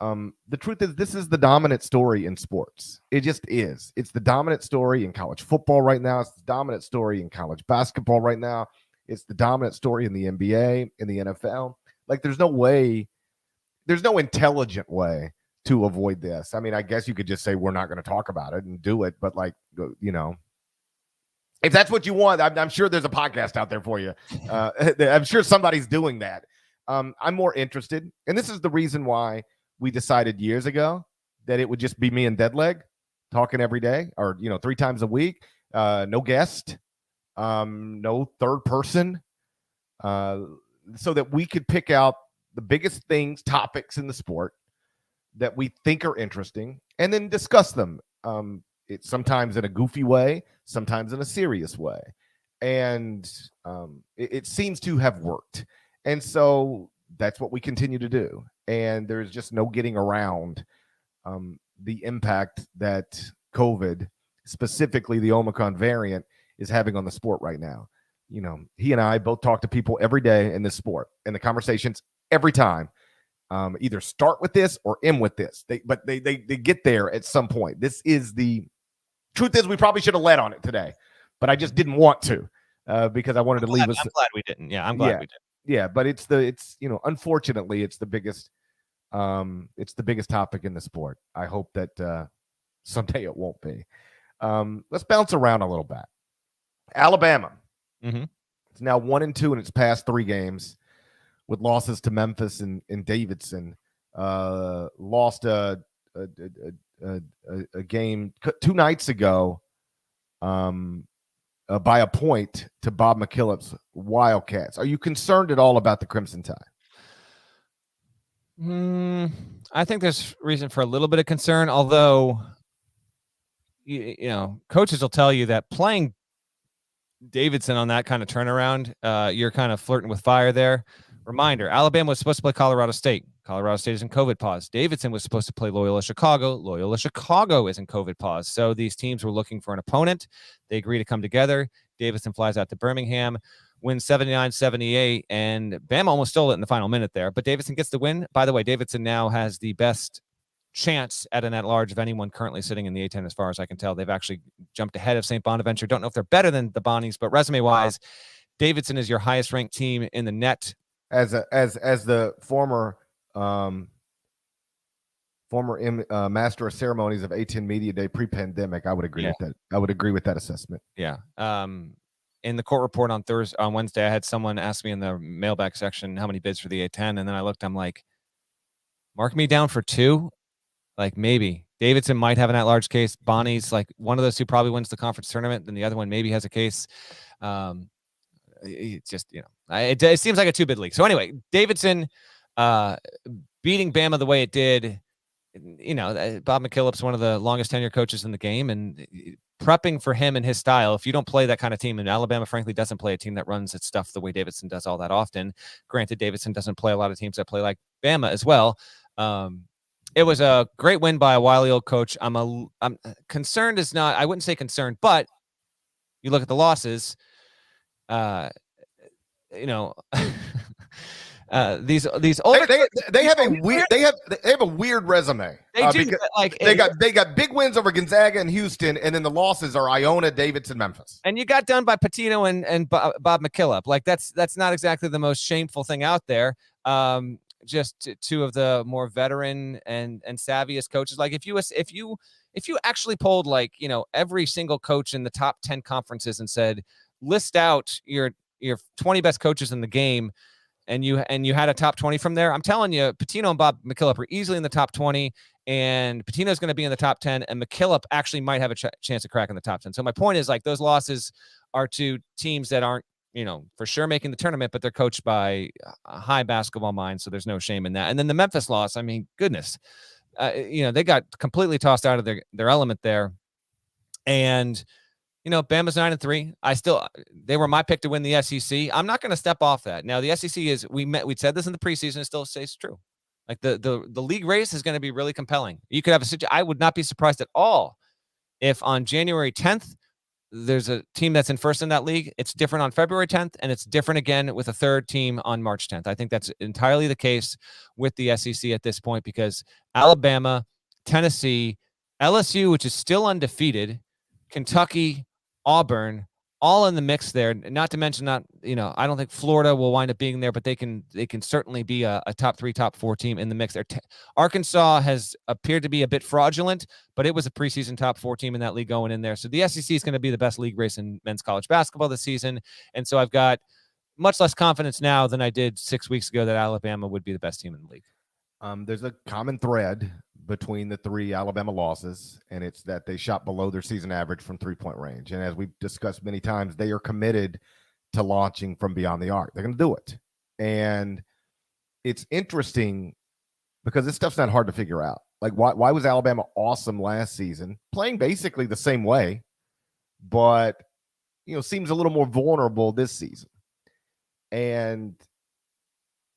the truth is, this is the dominant story in sports. It just is. It's the dominant story in college football right now. It's the dominant story in college basketball right now. It's the dominant story in the NBA, in the NFL. There's no intelligent way to avoid this. I mean, I guess you could just say we're not going to talk about it and do it, but If that's what you want, I'm sure there's a podcast out there for you. I'm sure somebody's doing that. I'm more interested, and this is the reason why we decided years ago that it would just be me and Deadleg talking every day, or 3 times a week, no guest, no third person, so that we could pick out the biggest topics in the sport that we think are interesting, and then discuss them. It's sometimes in a goofy way, sometimes in a serious way, and it seems to have worked. And so that's what we continue to do. And there's just no getting around the impact that COVID, specifically the Omicron variant, is having on the sport right now. He and I both talk to people every day in this sport, and the conversations every time either start with this or end with this. They get there at some point. This is the truth. Is we probably should have led on it today, but I just didn't want to because I wanted to leave us. I'm glad we didn't. Yeah, I'm glad we didn't. Yeah, but it's unfortunately it's the biggest topic in the sport. I hope that someday it won't be. Let's bounce around a little bit. Alabama. Mm-hmm. It's now 1-2 in its past 3 games, with losses to Memphis and Davidson. Lost a game 2 nights ago by a point to Bob McKillop's Wildcats. Are you concerned at all about the Crimson Tide? I think there's reason for a little bit of concern, although coaches will tell you that playing Davidson on that kind of turnaround, you're kind of flirting with fire there. Reminder, Alabama was supposed to play Colorado State. Colorado State is in COVID pause. Davidson was supposed to play Loyola Chicago. Loyola Chicago is in COVID pause. So these teams were looking for an opponent. They agree to come together. Davidson flies out to Birmingham, wins 79-78, and Bama almost stole it in the final minute there. But Davidson gets the win. By the way, Davidson now has the best chance at an at-large of anyone currently sitting in the A-10 as far as I can tell. They've actually jumped ahead of St. Bonaventure. Don't know if they're better than the Bonnies, but resume-wise, Davidson is your highest-ranked team in the net. As the former master of ceremonies of A-10 Media Day pre-pandemic, I would agree with that. I would agree with that assessment. Yeah. In the court report on Wednesday, I had someone ask me in the mailbag section how many bids for the A-10, and then I looked. I'm like, mark me down for 2. Like maybe Davidson might have an at-large case. Bonnie's like one of those 2 probably wins the conference tournament, then the other one maybe has a case. It's just it seems like a 2-bid league. So anyway, Davidson beating Bama the way it did. Bob McKillop's one of the longest tenure coaches in the game, and prepping for him and his style. If you don't play that kind of team, and Alabama frankly doesn't play a team that runs its stuff the way Davidson does all that often. Granted, Davidson doesn't play a lot of teams that play like Bama as well. It was a great win by a wily old coach. I'm concerned is not. I wouldn't say concerned, but you look at the losses. These older they have a weird resume. They do they got big wins over Gonzaga and Houston, and then the losses are Iona, Davidson, Memphis. And you got done by Pitino and Bob McKillop. Like that's not exactly the most shameful thing out there. Just 2 of the more veteran and savviest coaches. Like if you actually polled every single coach in the top 10 conferences and said, list out your 20 best coaches in the game, and you had a top 20 from there, I'm telling you, Pitino and Bob McKillop are easily in the top 20, and Pitino's going to be in the top 10, and McKillop actually might have a chance of cracking the top 10. So my point is, those losses are to teams that aren't, for sure making the tournament, but they're coached by a high basketball mind, so there's no shame in that. And then the Memphis loss, I mean, goodness, they got completely tossed out of their element there. And Bama's 9-3. They were my pick to win the SEC. I'm not going to step off that. Now the SEC is, we said this in the preseason, it still stays true. Like the league race is going to be really compelling. You could have I would not be surprised at all if on January 10th, there's a team that's in first in that league. It's different on February 10th, and it's different again with a third team on March 10th. I think that's entirely the case with the SEC at this point, because Alabama, Tennessee, LSU, which is still undefeated, Kentucky, Auburn all in the mix there. Not to mention I don't think Florida will wind up being there, but they can certainly be a top 3, top 4 team in the mix there. Arkansas has appeared to be a bit fraudulent, but it was a preseason top 4 team in that league going in there. So the SEC is going to be the best league race in men's college basketball this season. And so I've got much less confidence now than I did 6 weeks ago that Alabama would be the best team in the league. There's a common thread between the 3 Alabama losses, and it's that they shot below their season average from 3-point range. And as we've discussed many times, they are committed to launching from beyond the arc. They're going to do it. And it's interesting because this stuff's not hard to figure out. Like, why was Alabama awesome last season, playing basically the same way, but, seems a little more vulnerable this season? And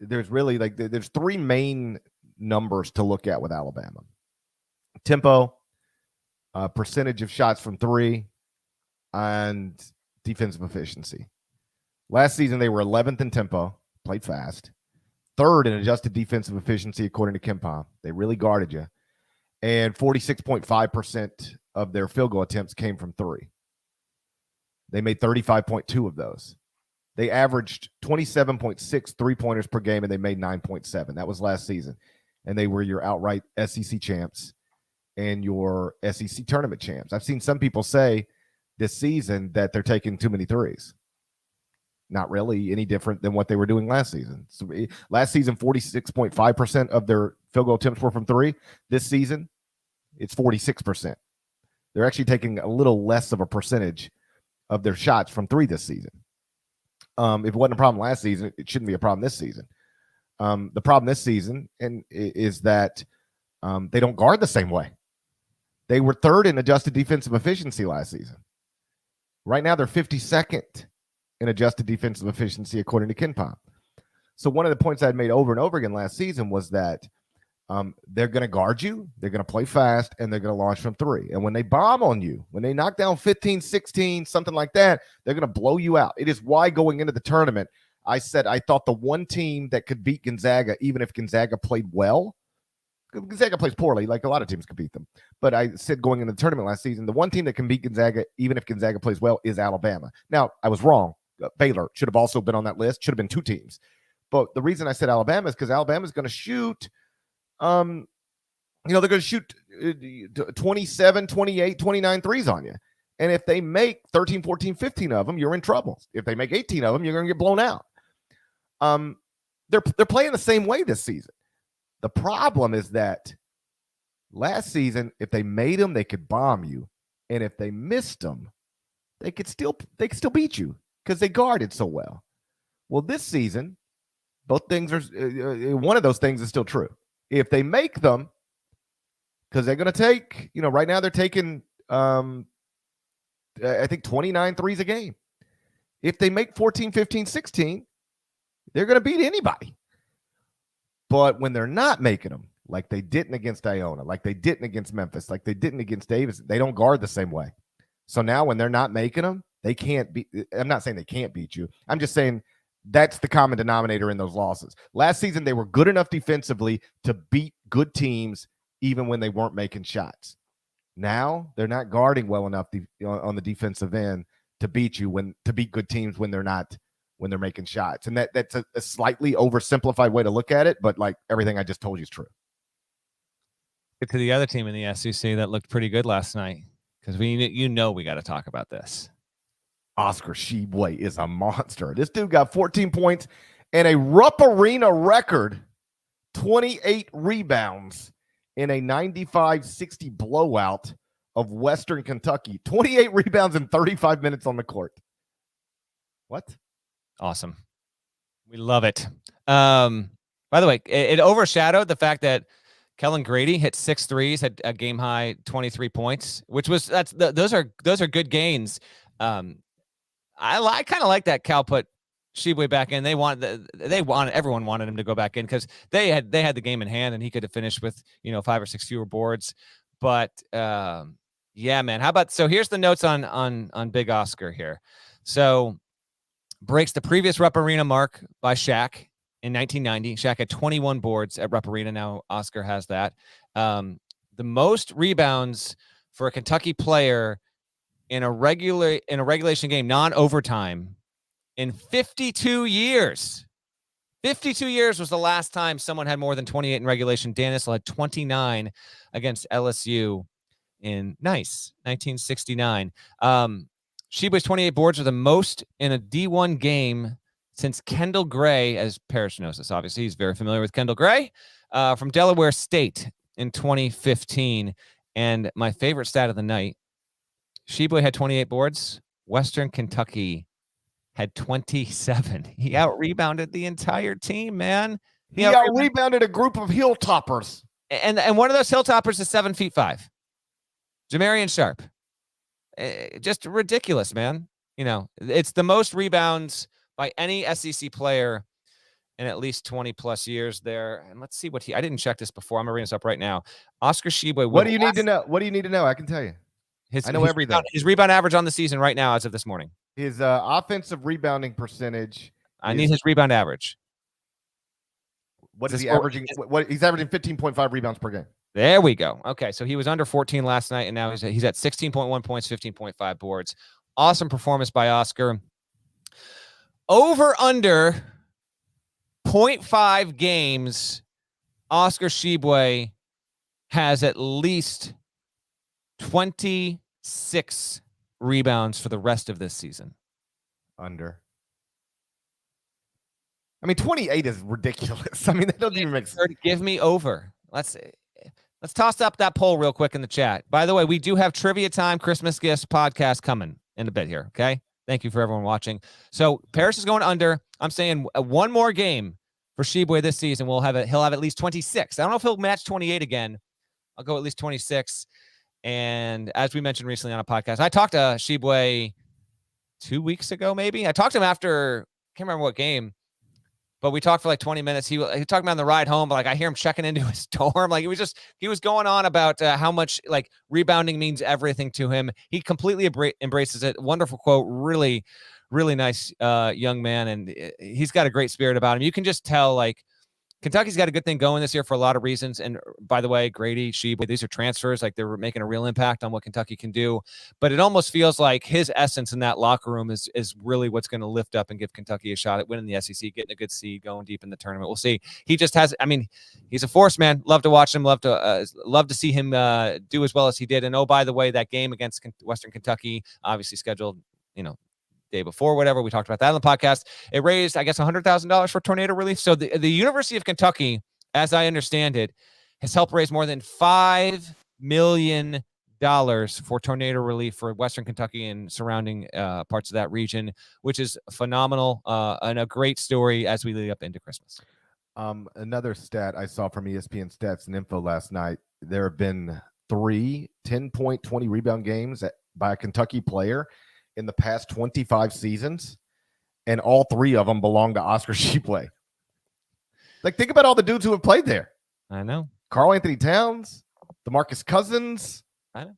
there's really there's 3 main numbers to look at with Alabama: tempo, percentage of shots from 3, and defensive efficiency. Last season, they were 11th in tempo, played fast, 3rd in adjusted defensive efficiency, according to KenPom. They really guarded you. And 46.5% of their field goal attempts came from 3. They made 35.2 of those. They averaged 27.6 3-pointers per game, and they made 9.7. That was last season. And they were your outright SEC champs and your SEC tournament champs. I've seen some people say this season that they're taking too many threes. Not really any different than what they were doing last season. So last season, 46.5% of their field goal attempts were from 3. This season, it's 46%. They're actually taking a little less of a percentage of their shots from 3 this season. If it wasn't a problem last season, it shouldn't be a problem this season. The problem this season is that they don't guard the same way. They were 3rd in adjusted defensive efficiency last season. Right now, they're 52nd in adjusted defensive efficiency, according to KenPom. So one of the points I had made over and over again last season was that they're going to guard you, they're going to play fast, and they're going to launch from 3. And when they bomb on you, when they knock down 15, 16, something like that, they're going to blow you out. It is why going into the tournament, I said I thought the one team that could beat Gonzaga, even if Gonzaga played well, Gonzaga plays poorly, like a lot of teams could beat them. But I said going into the tournament last season, the one team that can beat Gonzaga, even if Gonzaga plays well, is Alabama. Now, I was wrong. Baylor should have also been on that list. Should have been 2 teams. But the reason I said Alabama is because Alabama is going to shoot, they're going to shoot 27, 28, 29 threes on you. And if they make 13, 14, 15 of them, you're in trouble. If they make 18 of them, you're going to get blown out. They're playing the same way this season. The problem is that last season, if they made them, they could bomb you. And if they missed them, they could still beat you because they guarded so well. Well, this season, both things are one of those things is still true. If they make them, because they're going to take, right now they're taking, I think 29 threes a game. If they make 14, 15, 16, they're going to beat anybody. But when they're not making them, like they didn't against Iona, like they didn't against Memphis, like they didn't against Davis, they don't guard the same way. So now when they're not making them, they can't beat. I'm not saying they can't beat you. I'm just saying that's the common denominator in those losses. Last season, they were good enough defensively to beat good teams even when they weren't making shots. Now they're not guarding well enough on the defensive end to beat you to beat good teams when they're making shots. And that's a slightly oversimplified way to look at it, but like everything I just told you is true. Get to the other team in the SEC that looked pretty good last night because we got to talk about this. Oscar Tshiebwe is a monster. This dude got 14 points and a Rupp Arena record 28 rebounds in a 95-60 blowout of Western Kentucky. 28 rebounds in 35 minutes on the court. What? Awesome. We love it. By the way, it overshadowed the fact that Kellen Grady hit 6 threes, had a game high 23 points, which was those are good gains. I kind of like that Cal put Tshiebwe back in. Everyone wanted him to go back in because they had the game in hand and he could have finished with 5 or 6 fewer boards. But yeah, man. How about so here's the notes on Big Oscar here. So breaks the previous Rupp Arena mark by Shaq in 1990. Shaq had 21 boards at Rupp Arena. Now Oscar has that. The most rebounds for a Kentucky player in a regulation game, non-overtime, in 52 years. 52 years was the last time someone had more than 28 in regulation. Dan Issel had 29 against LSU in 1969. Tshiebwe's 28 boards are the most in a D1 game since Kendall Gray, as Parrish knows this, obviously. He's very familiar with Kendall Gray, from Delaware State in 2015. And my favorite stat of the night, Tshiebwe had 28 boards. Western Kentucky had 27. He out-rebounded the entire team, man. He out-rebounded a group of hill-toppers. And one of those hill-toppers is 7'5". Jamarian Sharp. Just ridiculous, man. You know, it's the most rebounds by any SEC player in at least 20-plus years there. And let's see what I didn't check this before. I'm going to bring this up right now. Oscar Tshiebwe. What do you need to know? What do you need to know? I can tell you. I know everything. His rebound average on the season right now as of this morning. His offensive rebounding percentage. I need his rebound average. What is he averaging? He's averaging 15.5 rebounds per game. There we go. Okay, so he was under 14 last night, and now he's at 16.1 points, 15.5 boards. Awesome performance by Oscar. Over under 0.5 games, Oscar Tshiebwe has at least 26 rebounds for the rest of this season. Under. I mean, 28 is ridiculous. I mean, that doesn't even make sense. Give me over. Let's toss up that poll real quick in the chat. By the way, we do have trivia time, Christmas gifts podcast coming in a bit here. Okay. Thank you for everyone watching. So Parrish is going under. I'm saying one more game for Tshiebwe this season. He'll have at least 26. I don't know if he'll match 28 again. I'll go at least 26. And as we mentioned recently on a podcast, I talked to Tshiebwe 2 weeks ago, maybe. I talked to him after, can't remember what game, but we talked for like 20 minutes. He talked about on the ride home, but like I hear him checking into his dorm. Like he was going on about how much like rebounding means everything to him. He completely embraces it. Wonderful quote. Really, really nice young man. And he's got a great spirit about him. You can just tell like Kentucky's got a good thing going this year for a lot of reasons. And by the way, Grady, Tshiebwe, these are transfers. Like they're making a real impact on what Kentucky can do. But it almost feels like his essence in that locker room is really what's going to lift up and give Kentucky a shot at winning the SEC, getting a good seed, going deep in the tournament. We'll see. He just has, I mean, he's a force, man. Love to watch him. Love to see him do as well as he did. And oh, by the way, that game against Western Kentucky, obviously scheduled, day before, whatever. We talked about that on the podcast. It raised, I guess, $100,000 for tornado relief. So the University of Kentucky, as I understand it, has helped raise more than $5 million for tornado relief for Western Kentucky and surrounding parts of that region, which is phenomenal and a great story as we lead up into Christmas. Another stat I saw from ESPN Stats and Info last night, there have been 3 10-point, 20 rebound games by a Kentucky player in the past 25 seasons, and all 3 of them belong to Oscar Tshiebwe. Like, think about all the dudes who have played there. I know. Karl Anthony Towns, DeMarcus Cousins. I know.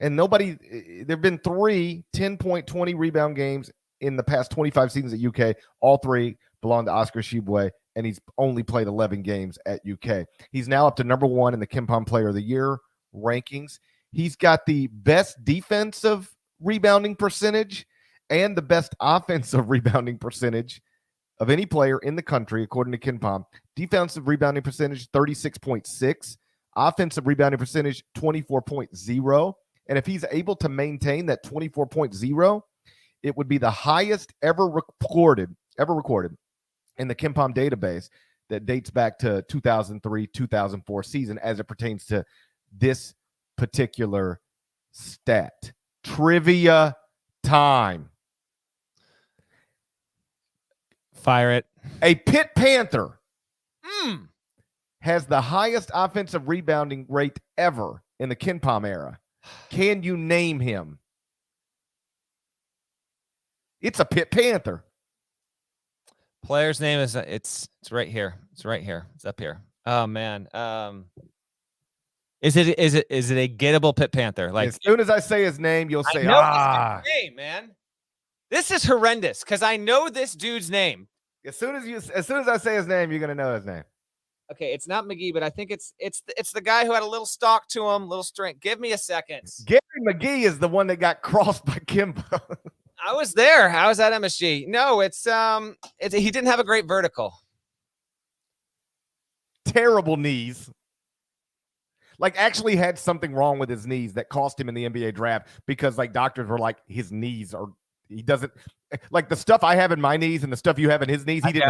And nobody, there have been 3 10-point, 20 rebound games in the past 25 seasons at UK. All 3 belong to Oscar Tshiebwe, and he's only played 11 games at UK. He's now up to number 1 in the KenPom Player of the Year rankings. He's got the best defensive rebounding percentage and the best offensive rebounding percentage of any player in the country, according to KenPom. Defensive rebounding percentage, 36.6. Offensive rebounding percentage, 24.0. And if he's able to maintain that 24.0, it would be the highest ever recorded in the KenPom database that dates back to 2003-2004 season as it pertains to this particular stat. Trivia time. Fire it. A Pitt Panther has the highest offensive rebounding rate ever in the KenPom era. Can you name him? It's a Pitt Panther. Player's name is it's right here. It's right here. It's up here. Oh man. Is it a gettable Pitt Panther? Like as soon as I say his name, you'll say, his name, man. This is horrendous because I know this dude's name. As soon as I say his name, you're gonna know his name. Okay, it's not McGee, but I think it's the guy who had a little stalk to him, little string. Give me a second. Gary McGee is the one that got crossed by Kimbo. I was there. I was at MSG. No, it's he didn't have a great vertical. Terrible knees. Like actually had something wrong with his knees that cost him in the NBA draft because like doctors were like his knees are he doesn't like the stuff I have in my knees and the stuff you have in his knees. He didn't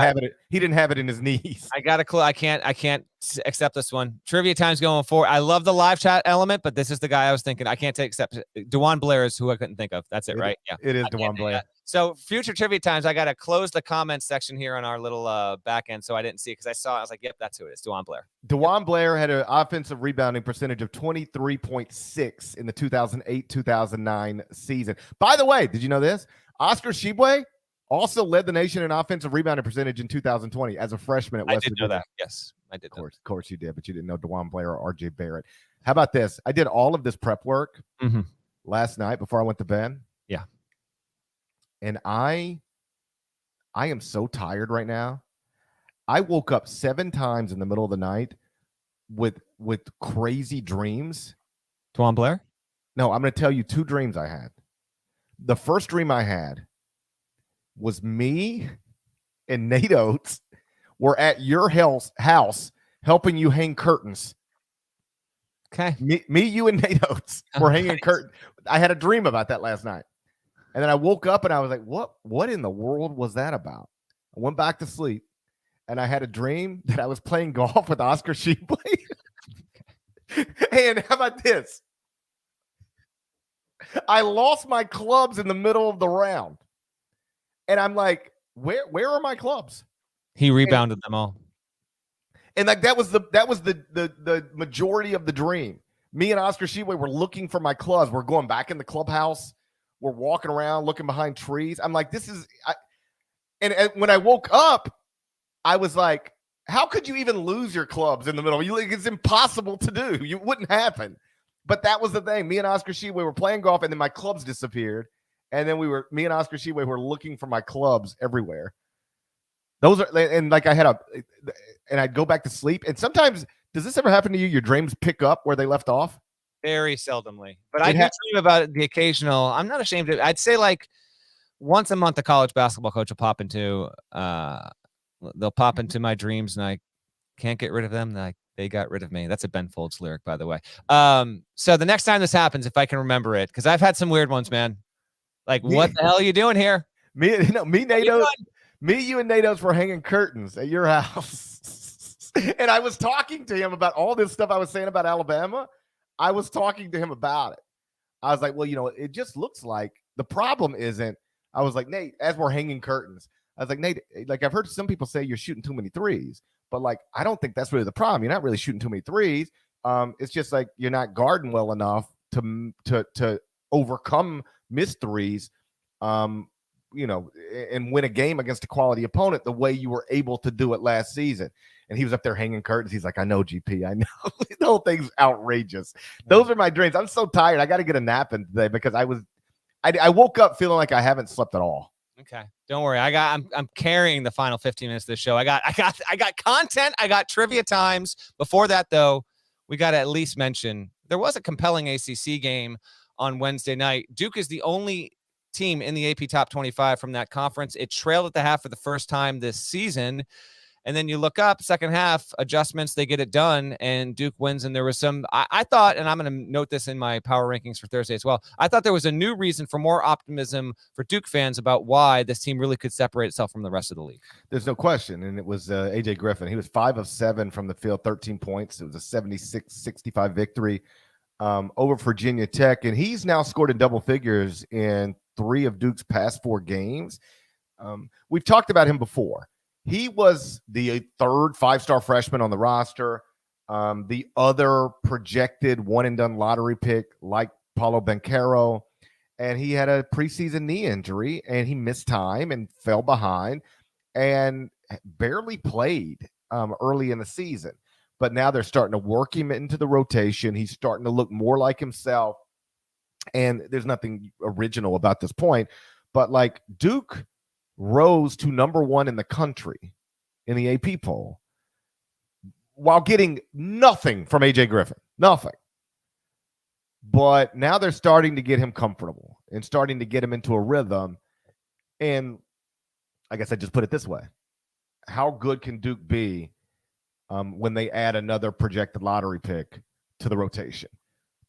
have it in his knees. I got a clue. I can't accept this one. Trivia time's going forward. I love the live chat element, but this is the guy I was thinking. I can't accept it. DeJuan Blair is who I couldn't think of. That's it, right? Yeah, it is DeJuan Blair. So future trivia times, I got to close the comments section here on our little back end, so I didn't see it because I saw it. I was like, yep, that's who it is. DeJuan Blair. DeJuan Blair had an offensive rebounding percentage of 23.6 in the 2008-2009 season. By the way, did you know this? Oscar Tshiebwe also led the nation in offensive rebounding percentage in 2020 as a freshman at West Virginia. I did know that. Yes, I did. Of course you did, but you didn't know DeJuan Blair or RJ Barrett. How about this? I did all of this prep work last night before I went to bed. Yeah. And I am so tired right now. I woke up 7 times in the middle of the night with crazy dreams. DeJuan Blair? No, I'm going to tell you 2 dreams I had. The first dream I had was me and Nate Oates were at your house helping you hang curtains. Okay. Me, you, and Nate Oates were hanging curtains. I had a dream about that last night. And then I woke up and I was like, what in the world was that about? I went back to sleep and I had a dream that I was playing golf with Oscar Tshiebwe. And how about this? I lost my clubs in the middle of the round. And I'm like, where are my clubs? He rebounded them all. And like that was the majority of the dream. Me and Oscar Tshiebwe were looking for my clubs. We're going back in the clubhouse. We're walking around looking behind trees. I'm like, and when I woke up, I was like, how could you even lose your clubs in the middle? It's impossible to do. It wouldn't happen. But that was the thing. Me and Oscar Tshiebwe were playing golf, and then my clubs disappeared. And then me and Oscar Tshiebwe were looking for my clubs everywhere. Those are, and like and I'd go back to sleep. And sometimes, does this ever happen to you? Your dreams pick up where they left off? Very seldomly. But I do dream about the occasional. I'm not ashamed of it. I'd say like once a month, a college basketball coach will pop into, they'll pop into my dreams, and I can't get rid of them. Like they got rid of me. That's a Ben Folds lyric, by the way. So the next time this happens, if I can remember it, because I've had some weird ones, man. Like, what the hell are you doing here? Me, NATO. Me, you, and Natos were hanging curtains at your house. And I was talking to him about all this stuff I was saying about Alabama. I was talking to him about it. I was like, well, it just looks like the problem isn't. I was like, Nate, as we're hanging curtains, I was like, Nate, like I've heard some people say you're shooting too many threes, but like, I don't think that's really the problem. You're not really shooting too many threes. It's just like you're not guarding well enough to overcome missed threes, and win a game against a quality opponent the way you were able to do it last season. And he was up there hanging curtains. He's like, I know, GP. I know. The whole thing's outrageous. Those are my dreams. I'm so tired. I got to get a nap in today because I woke up feeling like I haven't slept at all. Okay. Don't worry. I'm carrying the final 15 minutes of the show. I got content. I got trivia times. Before that, though, we got to at least mention there was a compelling ACC game on Wednesday night. Duke is the only team in the AP top 25 from that conference. It trailed at the half for the first time this season. And then you look up, second half adjustments, they get it done, and Duke wins. And there was some, I thought, and I'm going to note this in my power rankings for Thursday as well, I thought there was a new reason for more optimism for Duke fans about why this team really could separate itself from the rest of the league. There's no question, and it was AJ Griffin. He was 5 of 7 from the field, 13 points. It was a 76-65 victory over Virginia Tech, and he's now scored in double figures in 3 of Duke's past 4 games. We've talked about him before. He was the 3rd 5-star freshman on the roster. The other projected one-and-done lottery pick, like Paulo Banchero, and he had a preseason knee injury, and he missed time and fell behind and barely played early in the season. But now they're starting to work him into the rotation. He's starting to look more like himself, and there's nothing original about this point. But, like, Duke rose to number 1 in the country in the AP poll while getting nothing from AJ Griffin. Nothing. But now they're starting to get him comfortable and starting to get him into a rhythm. And I guess I just put it this way. How good can Duke be when they add another projected lottery pick to the rotation?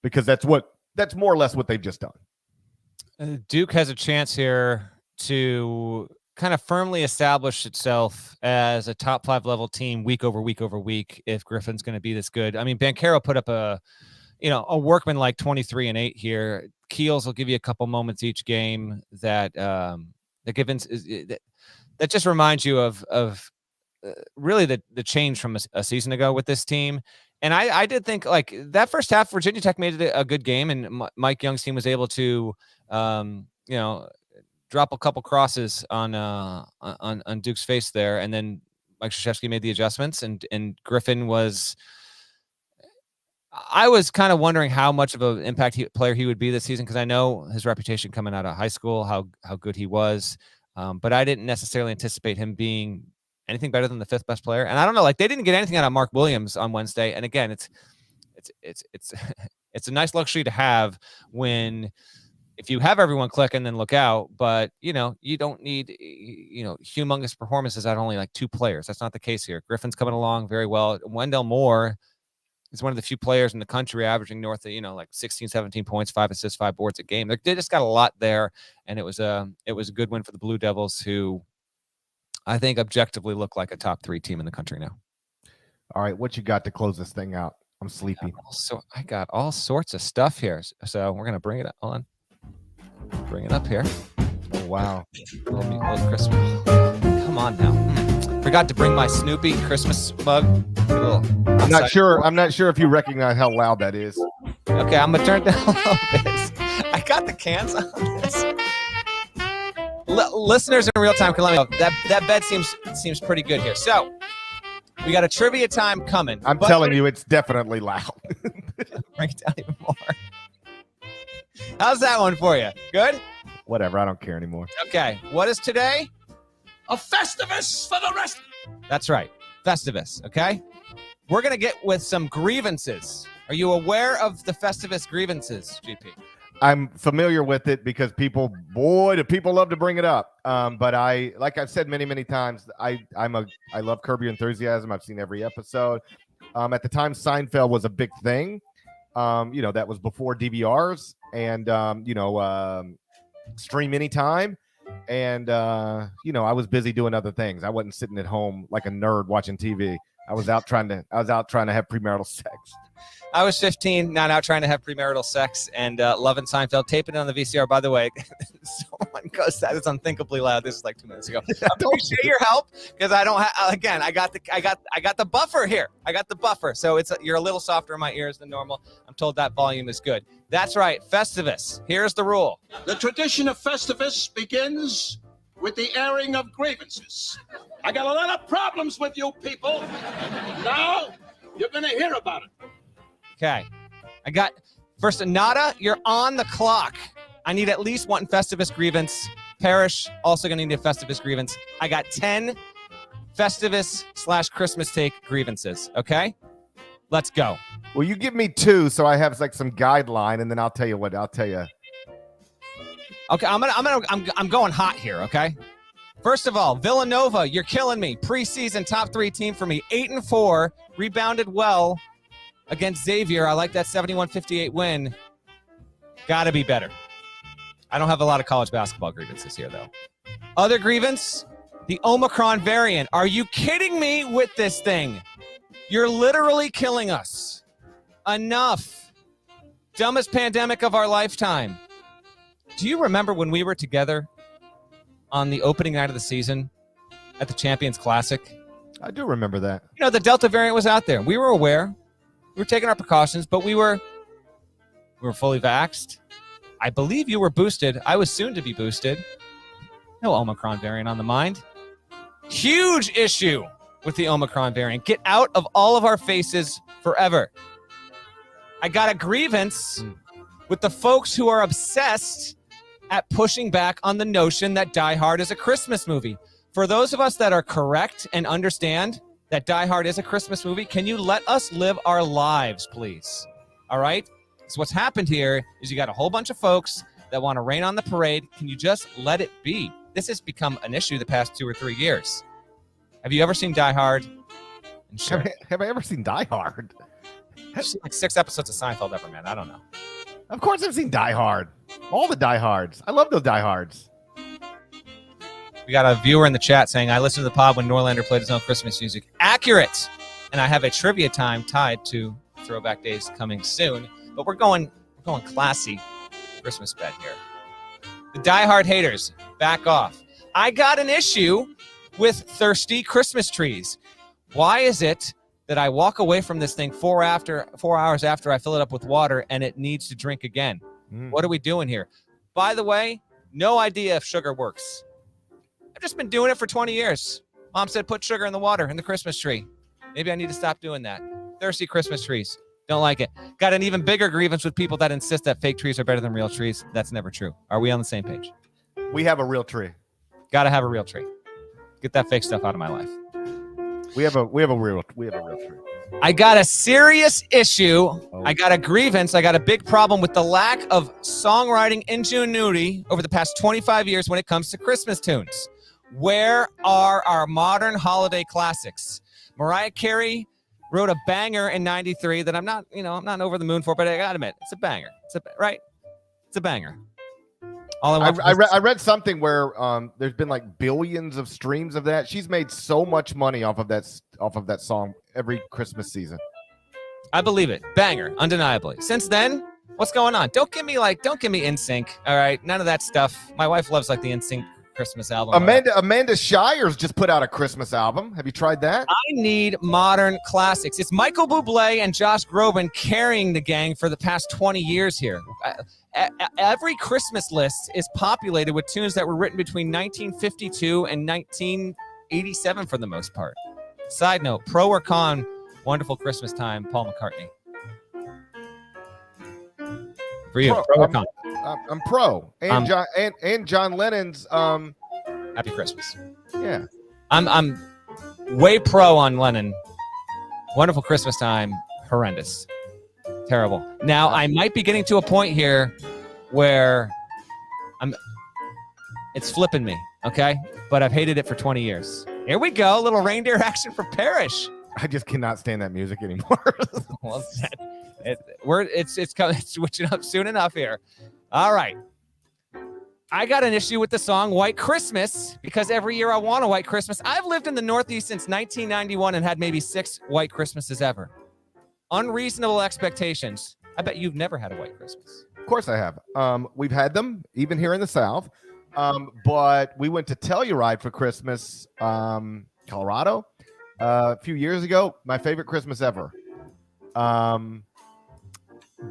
Because that's more or less what they've just done. Duke has a chance here to kind of firmly establish itself as a top 5 level team week over week over week if Griffin's going to be this good. I mean, Banchero put up a workman like 23-8 here. Keels will give you a couple moments each game that just reminds you of really the change from a season ago with this team. And I did think like that first half, Virginia Tech made it a good game, and Mike Young's team was able to, drop a couple crosses on Duke's face there, and then Mike Krzyzewski made the adjustments, and Griffin was. I was kind of wondering how much of an impact player he would be this season, because I know his reputation coming out of high school, how good he was, but I didn't necessarily anticipate him being anything better than the 5th best player. And I don't know, like they didn't get anything out of Mark Williams on Wednesday. And again, it's a nice luxury to have if you have everyone click and then look out, but you don't need, humongous performances out of only like 2 players. That's not the case here. Griffin's coming along very well. Wendell Moore is one of the few players in the country averaging north of, like 16, 17 points, 5 assists, 5 boards a game. They just got a lot there. And it was a good win for the Blue Devils, who I think objectively look like a top 3 team in the country now. All right. What you got to close this thing out? I'm sleepy. So I got all sorts of stuff here. So we're going to bring it on. Bring it up here. Oh, wow. Little Christmas. Come on now. Forgot to bring my Snoopy Christmas mug. I'm not sure if you recognize how loud that is. Okay, I'm going to turn down a little bit. I got the cans on this. Listeners in real time can let me know. That bed seems pretty good here. So we got a trivia time coming. I'm telling you, it's definitely loud. Bring it down even more. How's that one for you? Good? Whatever. I don't care anymore. Okay. What is today? A Festivus for the rest. That's right. Festivus. Okay. We're going to get with some grievances. Are you aware of the Festivus grievances, GP? I'm familiar with it because people love to bring it up. But like I've said many times, I love Curb Your Enthusiasm. I've seen every episode. At the time, Seinfeld was a big thing. That was before DVRs and stream anytime. And I was busy doing other things. I wasn't sitting at home like a nerd watching TV. I was out trying to have premarital sex. I was 15, not out trying to have premarital sex, and loving Seinfeld, taping it on the VCR. By the way, someone goes, that is unthinkably loud. This is like 2 minutes ago. I appreciate your help, because I don't have, again, I got the buffer here. I got the buffer. So you're a little softer in my ears than normal. I'm told that volume is good. That's right. Festivus. Here's the rule. The tradition of Festivus begins with the airing of grievances. I got a lot of problems with you people. Now you're going to hear about it. Okay. I got first Nada, you're on the clock. I need at least one Festivus grievance. Parrish, also going to need a Festivus grievance. I got 10 Festivus/Christmas take grievances. Okay? Let's go. Well, you give me 2, so I have like some guideline, and then I'll tell you what. I'll tell you. Okay, I'm going hot here, okay? First of all, Villanova, you're killing me. Preseason top 3 team for me. 8-4, rebounded well against Xavier. I like that 71-58 win. Got to be better. I don't have a lot of college basketball grievances here, though. Other grievance, the Omicron variant. Are you kidding me with this thing? You're literally killing us. Enough. Dumbest pandemic of our lifetime. Do you remember when we were together on the opening night of the season at the Champions Classic? I do remember that. The Delta variant was out there. We were aware. We were taking our precautions, but we were fully vaxxed. I believe you were boosted. I was soon to be boosted. No Omicron variant on the mind. Huge issue with the Omicron variant. Get out of all of our faces forever. I got a grievance with the folks who are obsessed at pushing back on the notion that Die Hard is a Christmas movie. For those of us that are correct and understand that Die Hard is a Christmas movie, can you let us live our lives, please? All right? So what's happened here is you got a whole bunch of folks that want to rain on the parade. Can you just let it be? This has become an issue the past 2 or 3 years. Have you ever seen Die Hard? And sure. Have I ever seen Die Hard? I've seen like 6 episodes of Seinfeld ever, man. I don't know. Of course I've seen Die Hard. All the Die Hards. I love those Die Hards. We got a viewer in the chat saying, I listened to the pod when Norlander played his own Christmas music. Accurate. And I have a trivia time tied to Throwback Days coming soon. But we're going classy Christmas bed here. The Die Hard haters, back off. I got an issue with thirsty Christmas trees. Why is it that I walk away from this thing 4 hours after I fill it up with water and it needs to drink again? What are we doing here? By the way, no idea if sugar works. I've just been doing it for 20 years. Mom said put sugar in the water in the Christmas tree. Maybe I need to stop doing that. Thirsty Christmas trees. Don't like it. Got an even bigger grievance with people that insist that fake trees are better than real trees. That's never true. Are we on the same page? We have a real tree. Got to have a real tree. Get that fake stuff out of my life. We have a real tree. I got a serious issue. Oh. I got a grievance. I got a big problem with the lack of songwriting ingenuity over the past 25 years when it comes to Christmas tunes. Where are our modern holiday classics? Mariah Carey wrote a banger in 93 that I'm not over the moon for, but I gotta admit, it's a banger. It's a banger. I read something where there's been like billions of streams of that. She's made so much money off of that song every Christmas season. I believe it. Banger, undeniably. Since then, what's going on? Don't give me NSYNC. All right, none of that stuff. My wife loves like the NSYNC Christmas album. Amanda Shires just put out a Christmas album. Have you tried that? I need modern classics. It's Michael Bublé and Josh Groban carrying the gang for the past 20 years here. Every Christmas list is populated with tunes that were written between 1952 and 1987 for the most part. Side note, pro or con, Wonderful Christmas Time, Paul McCartney. For you, pro or con? I'm pro. And John Lennon's Happy Christmas. Yeah. I'm way pro on Lennon. Wonderful Christmas Time, horrendous. Terrible. Now, I might be getting to a point here where it's flipping me, okay? But I've hated it for 20 years. Here we go, a little reindeer action for Parrish. I just cannot stand that music anymore. Well, it's switching up soon enough here. All right. I got an issue with the song White Christmas because every year I want a white Christmas. I've lived in the Northeast since 1991 and had maybe 6 white Christmases ever. Unreasonable expectations. I bet you've never had a white Christmas. Of course I have. We've had them even here in the South. But we went to Telluride for Christmas, Colorado, a few years ago. My favorite Christmas ever.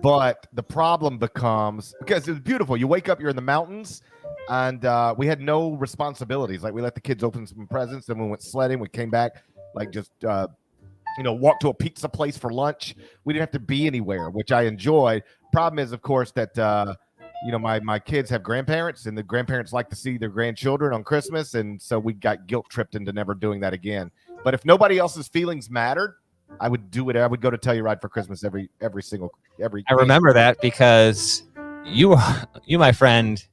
But the problem becomes, because it's beautiful. You wake up, you're in the mountains, and we had no responsibilities. Like, we let the kids open some presents, then we went sledding. We came back, like, just walked to a pizza place for lunch. We didn't have to be anywhere, which I enjoyed. Problem is, of course, that my kids have grandparents, and the grandparents like to see their grandchildren on Christmas, and so we got guilt tripped into never doing that again. But if nobody else's feelings mattered, I would do it. I would go to Telluride for Christmas every. I remember that because you, my friend,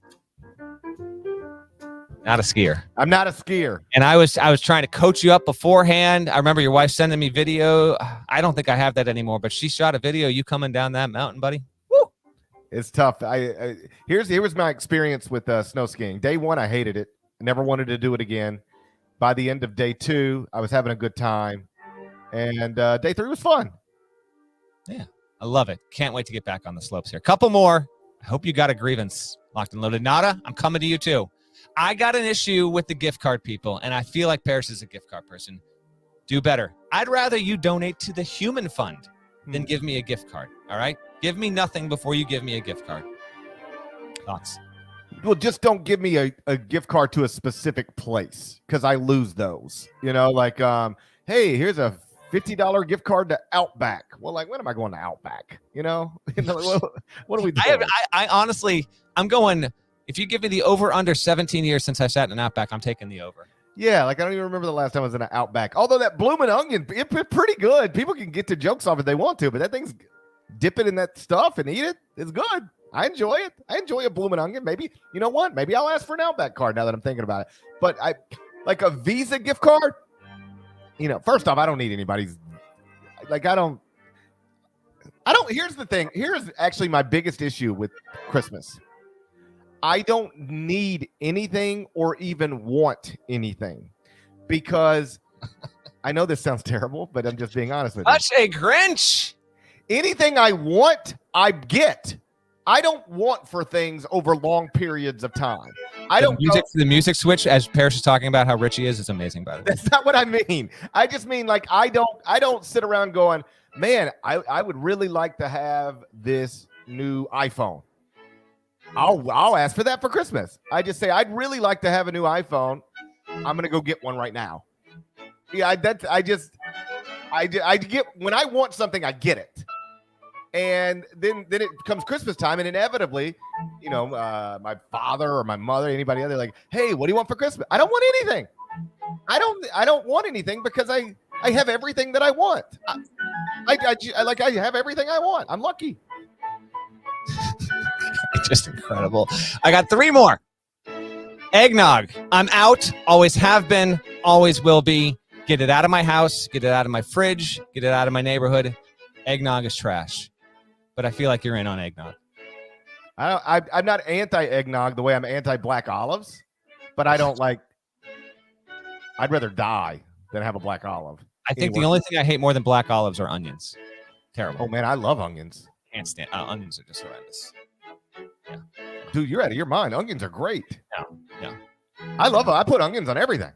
not a skier. I'm not a skier, and I was trying to coach you up beforehand. I remember your wife sending me video. I don't think I have that anymore, but she shot a video of you coming down that mountain, buddy. Woo! It's tough. Here was my experience with snow skiing. Day 1, I hated it. I never wanted to do it again. By the end of day 2, I was having a good time. And day 3 was fun. Yeah, I love it. Can't wait to get back on the slopes here. Couple more. I hope you got a grievance locked and loaded. Nada, I'm coming to you too. I got an issue with the gift card people, and I feel like Parrish is a gift card person. Do better. I'd rather you donate to the Human Fund than give me a gift card, all right? Give me nothing before you give me a gift card. Thoughts? Well, just don't give me a gift card to a specific place, because I lose those. Like, hey, here's a $50 gift card to Outback. Well, like, when am I going to Outback? What are we doing? I honestly, I'm going, if you give me the over under 17 years since I sat in an Outback, I'm taking the over. Yeah, like, I don't even remember the last time I was in an Outback. Although that Bloomin' Onion, it's pretty good. People can get the jokes off if they want to, but that thing's dip it in that stuff and eat it. It's good. I enjoy it. I enjoy a blooming onion. Maybe, you know what? Maybe I'll ask for an Outback card now that I'm thinking about it. But I like a Visa gift card. You know, first off, I don't need anybody's. Like, I don't. Here's the thing. Here's actually my biggest issue with Christmas. I don't need anything or even want anything because I know this sounds terrible, but I'm just being honest with you. Such a Grinch. Anything I want, I get. I don't want for things over long periods of time. The music switch, as Parrish is talking about how rich he is amazing, by the way. That's not what I mean. I just mean like I don't sit around going, man, I would really like to have this new iPhone. I'll ask for that for Christmas. I just say I'd really like to have a new iPhone. I'm gonna go get one right now. Yeah, I get when I want something, I get it. And then it comes Christmas time, and inevitably, you know, my father or my mother, anybody other, like, hey, what do you want for Christmas? I don't want anything. I don't want anything because I have everything that I want. I have everything I want. I'm lucky. Just incredible. I got 3 more. Eggnog. I'm out. Always have been. Always will be. Get it out of my house. Get it out of my fridge. Get it out of my neighborhood. Eggnog is trash. But I feel like you're in on eggnog. I'm not anti-eggnog the way I'm anti-black olives, but I don't like. I'd rather die than have a black olive. I think the only thing I hate more than black olives are onions. Terrible. Oh man, I love onions. Can't stand onions are just horrendous. Yeah. Dude, you're out of your mind. Onions are great. Yeah. I put onions on everything,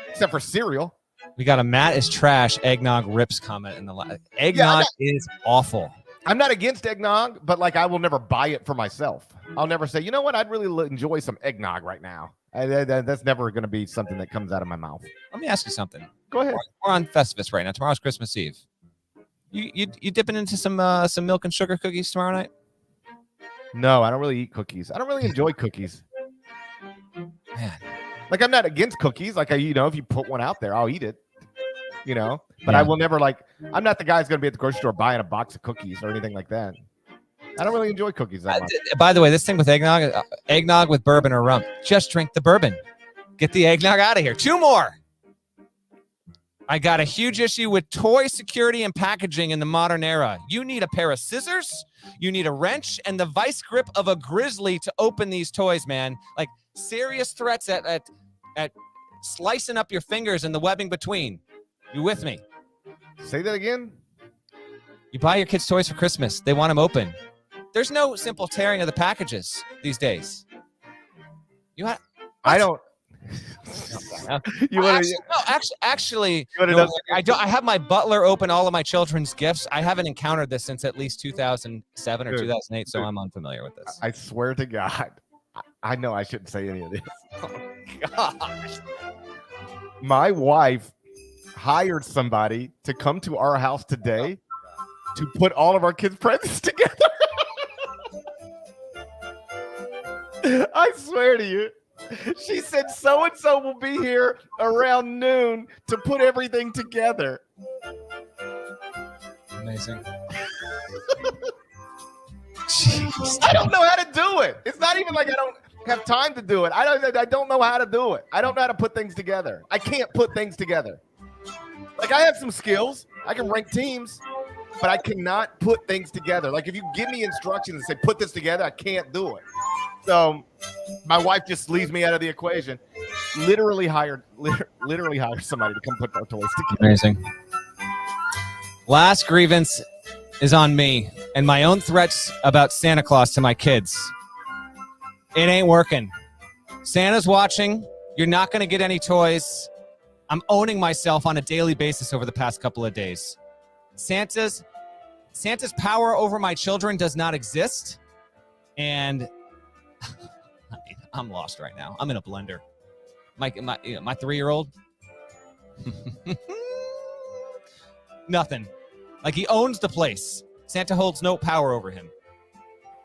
except for cereal. We got a Matt is trash eggnog rips comment in the eggnog is awful. I'm not against eggnog, but like I will never buy it for myself. I'll never say, you know what, I'd really enjoy some eggnog right now. That's never going to be something that comes out of my mouth. Let me ask you something. Go ahead. We're on Festivus right now. Tomorrow's Christmas Eve. You dipping into some milk and sugar cookies tomorrow night? No, I don't really eat cookies. I don't really enjoy cookies. Man, like I'm not against cookies. Like if you put one out there, I'll eat it. You know, but I will never I'm not the guy who's going to be at the grocery store buying a box of cookies or anything like that. I don't really enjoy cookies that much. By the way, this thing with eggnog with bourbon or rum, just drink the bourbon. Get the eggnog out of here. 2 more. I got a huge issue with toy security and packaging in the modern era. You need a pair of scissors, you need a wrench, and the vice grip of a grizzly to open these toys, man. Like serious threats at slicing up your fingers and the webbing between. You with me? Say that again. You buy your kids toys for Christmas. They want them open. There's no simple tearing of the packages these days. I don't. Actually, I have my butler open all of my children's gifts. I haven't encountered this since at least 2007 or 2008, so I'm unfamiliar with this. I swear to God, I know I shouldn't say any of this. Oh, gosh. My wife hired somebody to come to our house today to put all of our kids' presents together. I swear to you. She said so-and-so will be here around noon to put everything together. Amazing. I don't know how to do it. It's not even like I don't have time to do it. I don't know how to do it. I don't know how to put things together. I can't put things together. Like I have some skills. I can rank teams, but I cannot put things together. Like if you give me instructions and say, put this together, I can't do it. So my wife just leaves me out of the equation. Literally hired somebody to come put our toys together. Amazing. Last grievance is on me and my own threats about Santa Claus to my kids. It ain't working. Santa's watching. You're not going to get any toys. I'm owning myself on a daily basis over the past couple of days. Santa's power over my children does not exist. And I'm lost right now. I'm in a blender. My 3-year-old. Nothing. Like he owns the place. Santa holds no power over him.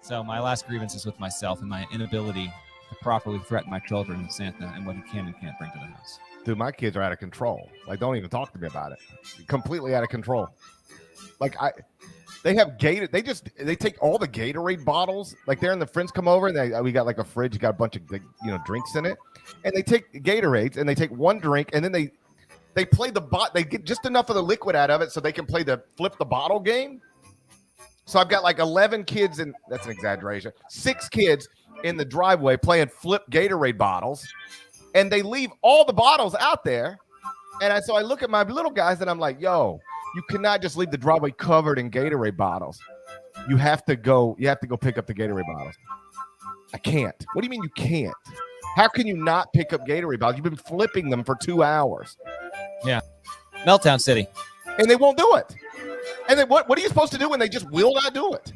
So my last grievance is with myself and my inability to properly threaten my children and Santa and what he can and can't bring to the house. Dude, my kids are out of control. Like, don't even talk to me about it. Completely out of control. Like, They have they take all the Gatorade bottles. Like they're and the friends come over and we got like a fridge, got a bunch of drinks in it, and they take Gatorades and they take one drink and then they play they get just enough of the liquid out of it so they can play the flip the bottle game. So I've got like 11 kids, and that's an exaggeration, 6 kids in the driveway playing flip Gatorade bottles, and they leave all the bottles out there. And so I look at my little guys and I'm like, yo, you cannot just leave the driveway covered in Gatorade bottles. You have to go pick up the Gatorade bottles. I can't. What do you mean you can't? How can you not pick up Gatorade bottles? You've been flipping them for 2 hours. Yeah. Meltdown City. And they won't do it. And then what are you supposed to do when they just will not do it?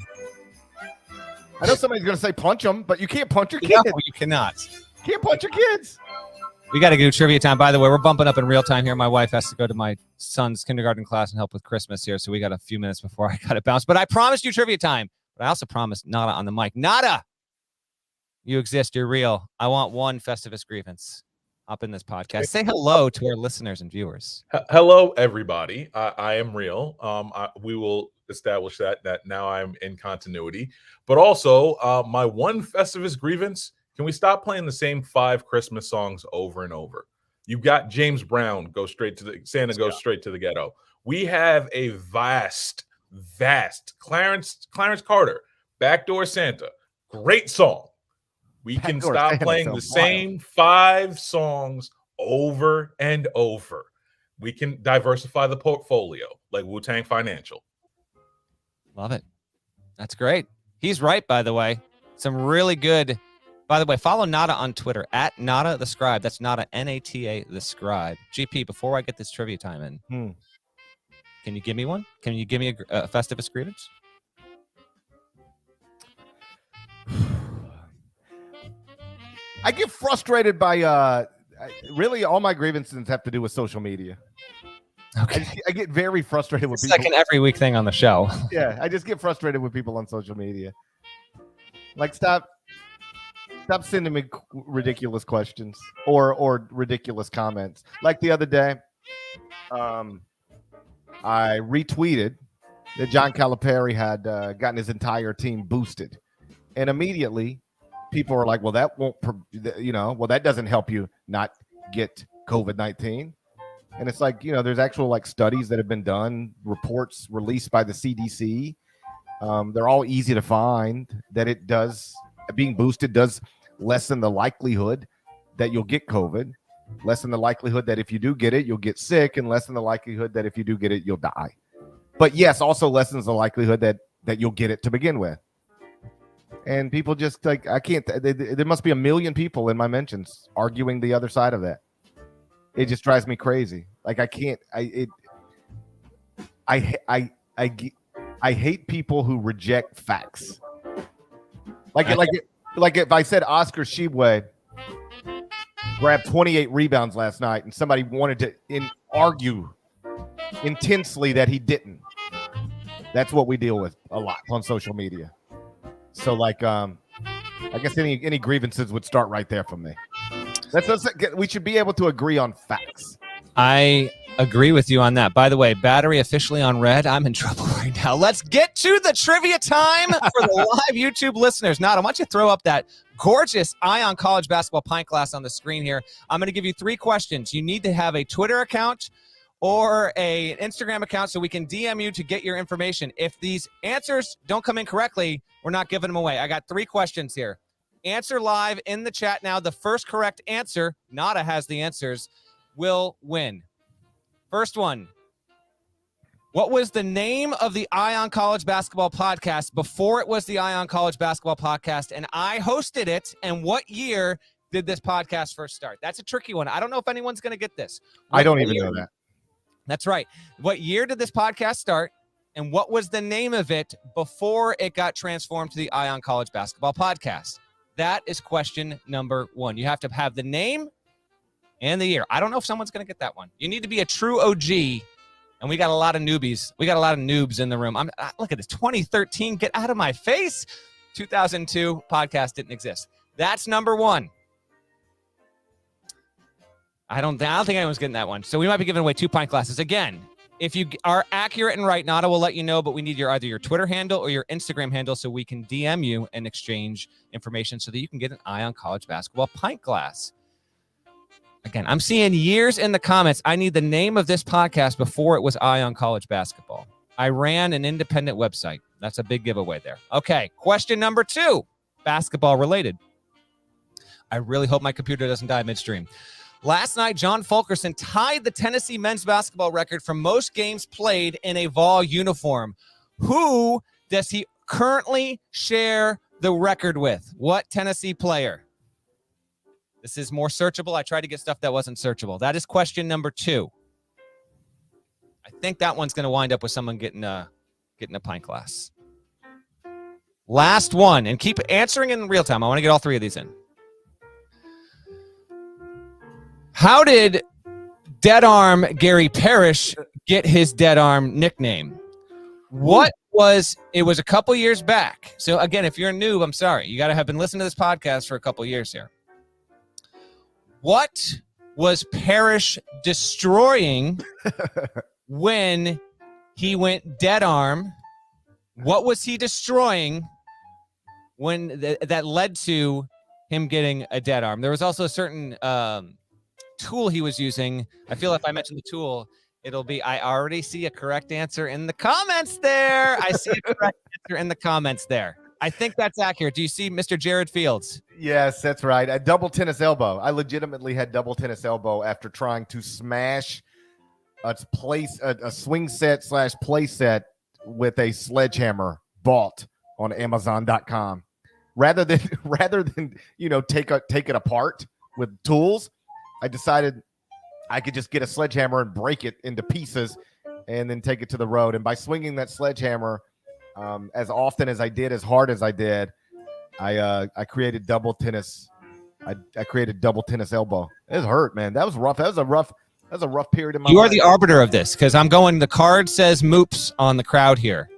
I know somebody's going to say punch them, but you can't punch your kids. No, you cannot. You can't punch your kids. We got to do trivia time. By the way, we're bumping up in real time here. My wife has to go to my son's kindergarten class and help with Christmas here, so we got a few minutes before I got to bounce. But I promised you trivia time. But I also promised Nada on the mic. Nada! You exist. You're real. I want one Festivus grievance up in this podcast. Say hello to our listeners and viewers. Hello, everybody. I am real. We will establish that now I'm in continuity. But also, my one Festivus grievance, can we stop playing the same 5 Christmas songs over and over? You've got James Brown, Santa goes straight to the ghetto. We have a vast Clarence Carter, Backdoor Santa. Great song. We can stop playing the same 5 songs over and over. We can diversify the portfolio like Wu-Tang Financial. Love it. That's great. He's right, by the way. Some really good. By the way, follow Nada on Twitter at Nada the Scribe. That's Nada, Nata the Scribe. GP, before I get this trivia time in, can you give me one? Can you give me a Festivus grievance? I get frustrated by really all my grievances have to do with social media. Okay. I get very frustrated with it's people. Like an every week thing on the show. Yeah, I just get frustrated with people on social media. Like, stop sending me ridiculous questions or ridiculous comments. Like the other day, I retweeted that John Calipari had gotten his entire team boosted, and immediately people are like, "Well, that won't, that doesn't help you not get COVID-19." And it's like, there's actual like studies that have been done, reports released by the CDC. They're all easy to find that being boosted does lessen the likelihood that you'll get COVID, lessen the likelihood that if you do get it, you'll get sick, and lessen the likelihood that if you do get it, you'll die. But yes, also lessens the likelihood that you'll get it to begin with. And people just like, I can't, there must be 1 million people in my mentions arguing the other side of that. It just drives me crazy. Like I can't, I hate people who reject facts. Like if I said Oscar Tshiebwe grabbed 28 rebounds last night and somebody wanted to argue intensely that he didn't. That's what we deal with a lot on social media. So like, I guess any grievances would start right there for me. We should be able to agree on facts. I agree with you on that. By the way, battery officially on red. I'm in trouble right now. Let's get to the trivia time for the live YouTube listeners. Nada, why don't you throw up that gorgeous Ion College basketball pint glass on the screen here? I'm going to give you 3 questions. You need to have a Twitter account or an Instagram account so we can DM you to get your information. If these answers don't come in correctly, we're not giving them away. I got 3 questions here. Answer live in the chat now. The first correct answer, Nada has the answers, will win. First one. What was the name of the Ion College Basketball Podcast before it was the Ion College Basketball Podcast and I hosted it? And what year did this podcast first start? That's a tricky one. I don't know if anyone's going to get this. I don't even know that. That's right. What year did this podcast start? And what was the name of it before it got transformed to the Ion College Basketball Podcast? That is question number 1. You have to have the name and the year. I don't know if someone's going to get that one. You need to be a true OG, and we got a lot of newbies. We got a lot of noobs in the room. Look at this, 2013. Get out of my face. 2002 podcast didn't exist. That's number 1. I don't think anyone's getting that one. So we might be giving away 2 pint glasses. Again, If you are accurate and right, Nada will let you know, but we need either your Twitter handle or your Instagram handle so we can DM you and exchange information so that you can get an Eye on College Basketball pint glass. Again, I'm seeing years in the comments. I need the name of this podcast before it was Eye on College Basketball. I ran an independent website. That's a big giveaway there. Okay, question number 2, basketball related. I really hope my computer doesn't die midstream. Last night, John Fulkerson tied the Tennessee men's basketball record for most games played in a Vol uniform. Who does he currently share the record with? What Tennessee player? This is more searchable. I tried to get stuff that wasn't searchable. That is question number 2. I think that one's going to wind up with someone getting a pint glass. Last one, and keep answering in real time. I want to get all 3 of these in. How did Dead Arm Gary Parrish get his Dead Arm nickname? It was a couple years back. So again, if you're a noob, I'm sorry. You got to have been listening to this podcast for a couple years here. What was Parrish destroying when he went dead arm? What was he destroying when that led to him getting a dead arm? There was also a certain tool he was using. I feel if I mention the tool, it'll be, I already see a correct answer in the comments there. I see a correct answer in the comments there. I think that's accurate. Do you see Mr. Jared Fields? Yes, that's right. A double tennis elbow. I legitimately had double tennis elbow after trying to smash a swing set / play set with a sledgehammer bought on Amazon.com. Rather than take it apart with tools, I decided I could just get a sledgehammer and break it into pieces and then take it to the road. And by swinging that sledgehammer as often as I did, as hard as I did, I created double tennis. I created double tennis elbow. It hurt, man. That was rough. That was a rough period in my life. You are the arbiter of this because I'm going. The card says moops on the crowd here.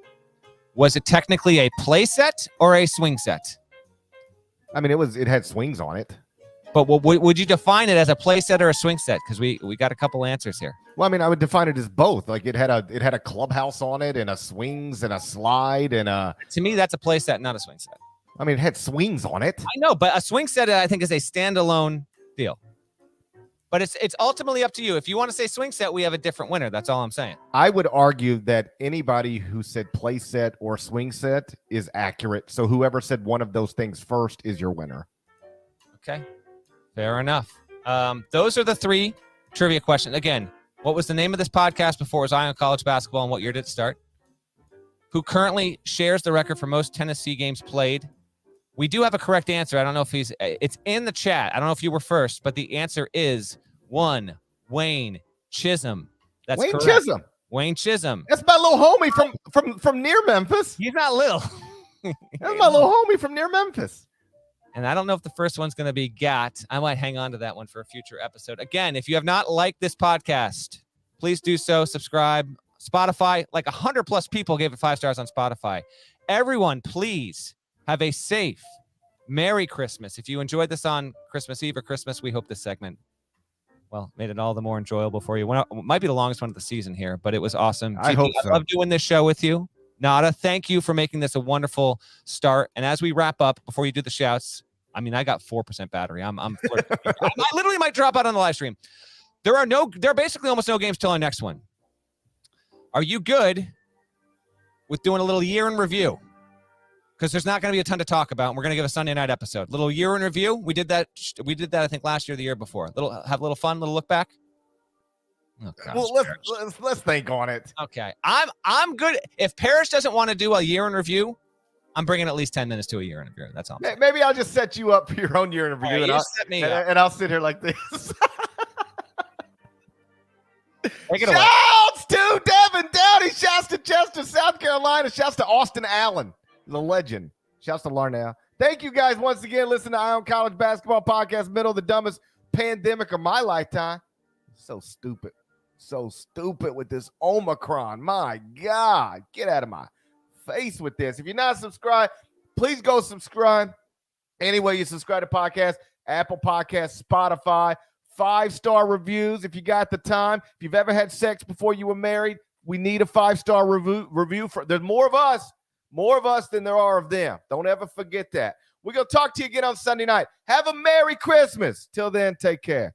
Was it technically a play set or a swing set? I mean, it had swings on it. But would you define it as a play set or a swing set? Because we got a couple answers here. Well, I mean, I would define it as both. Like it had a clubhouse on it and a swings and a slide and a. To me, that's a play set, not a swing set. I mean, it had swings on it. I know, but a swing set I think is a standalone deal. But it's ultimately up to you. If you want to say swing set, we have a different winner. That's all I'm saying. I would argue that anybody who said play set or swing set is accurate. So whoever said one of those things first is your winner. Okay. Fair enough. Those are the 3 trivia questions. Again, what was the name of this podcast before it was Eye on College Basketball, and what year did it start? Who currently shares the record for most Tennessee games played? We do have a correct answer. I don't know if it's in the chat. I don't know if you were first, but the answer is 1, Wayne Chisholm. That's Wayne correct. Chisholm. Wayne Chisholm. That's my little homie from near Memphis. He's not little. That's my little homie from near Memphis. And I don't know if the first one's going to be Gat. I might hang on to that one for a future episode. Again, if you have not liked this podcast, please do so. Subscribe. Spotify, like 100+ people gave it 5 stars on Spotify. Everyone, please have a safe, Merry Christmas. If you enjoyed this on Christmas Eve or Christmas, we hope this segment, made it all the more enjoyable for you. It might be the longest one of the season here, but it was awesome. I hope so. I love doing this show with you. Nada, thank you for making this a wonderful start. And as we wrap up, before you do the shouts, I mean, I got 4% battery. I'm I literally might drop out on the live stream. There are basically almost no games till our next one. Are you good with doing a little year in review? Because there's not going to be a ton to talk about. And we're going to give a Sunday night episode. Little year in review. We did that. I think last year, or the year before. Have a little fun, little look back. Oh, gosh, Well, let's think on it. Okay, I'm good. If Parrish doesn't want to do a year in review, I'm bringing at least 10 minutes to a year in review. That's all. Maybe I'll just set you up for your own year in review, and I'll sit here like this. Take it away. Shouts to Devin Downey. Shouts to Chester, South Carolina. Shouts to Austin Allen, the legend. Shouts to Larnell. Thank you guys once again. Listen to Eye on College Basketball Podcast. Middle of the dumbest pandemic of my lifetime. So stupid. So stupid with this Omicron. My God. Get out of my face with this. If you're not subscribed, please go subscribe. Anyway, you subscribe to podcasts, Apple Podcasts, Spotify, 5-star reviews if you got the time. If you've ever had sex before you were married, We need a 5-star review. There's more of us than there are of them. Don't ever forget that. We're going to talk to you again on Sunday night. Have a Merry Christmas. Till then, take care.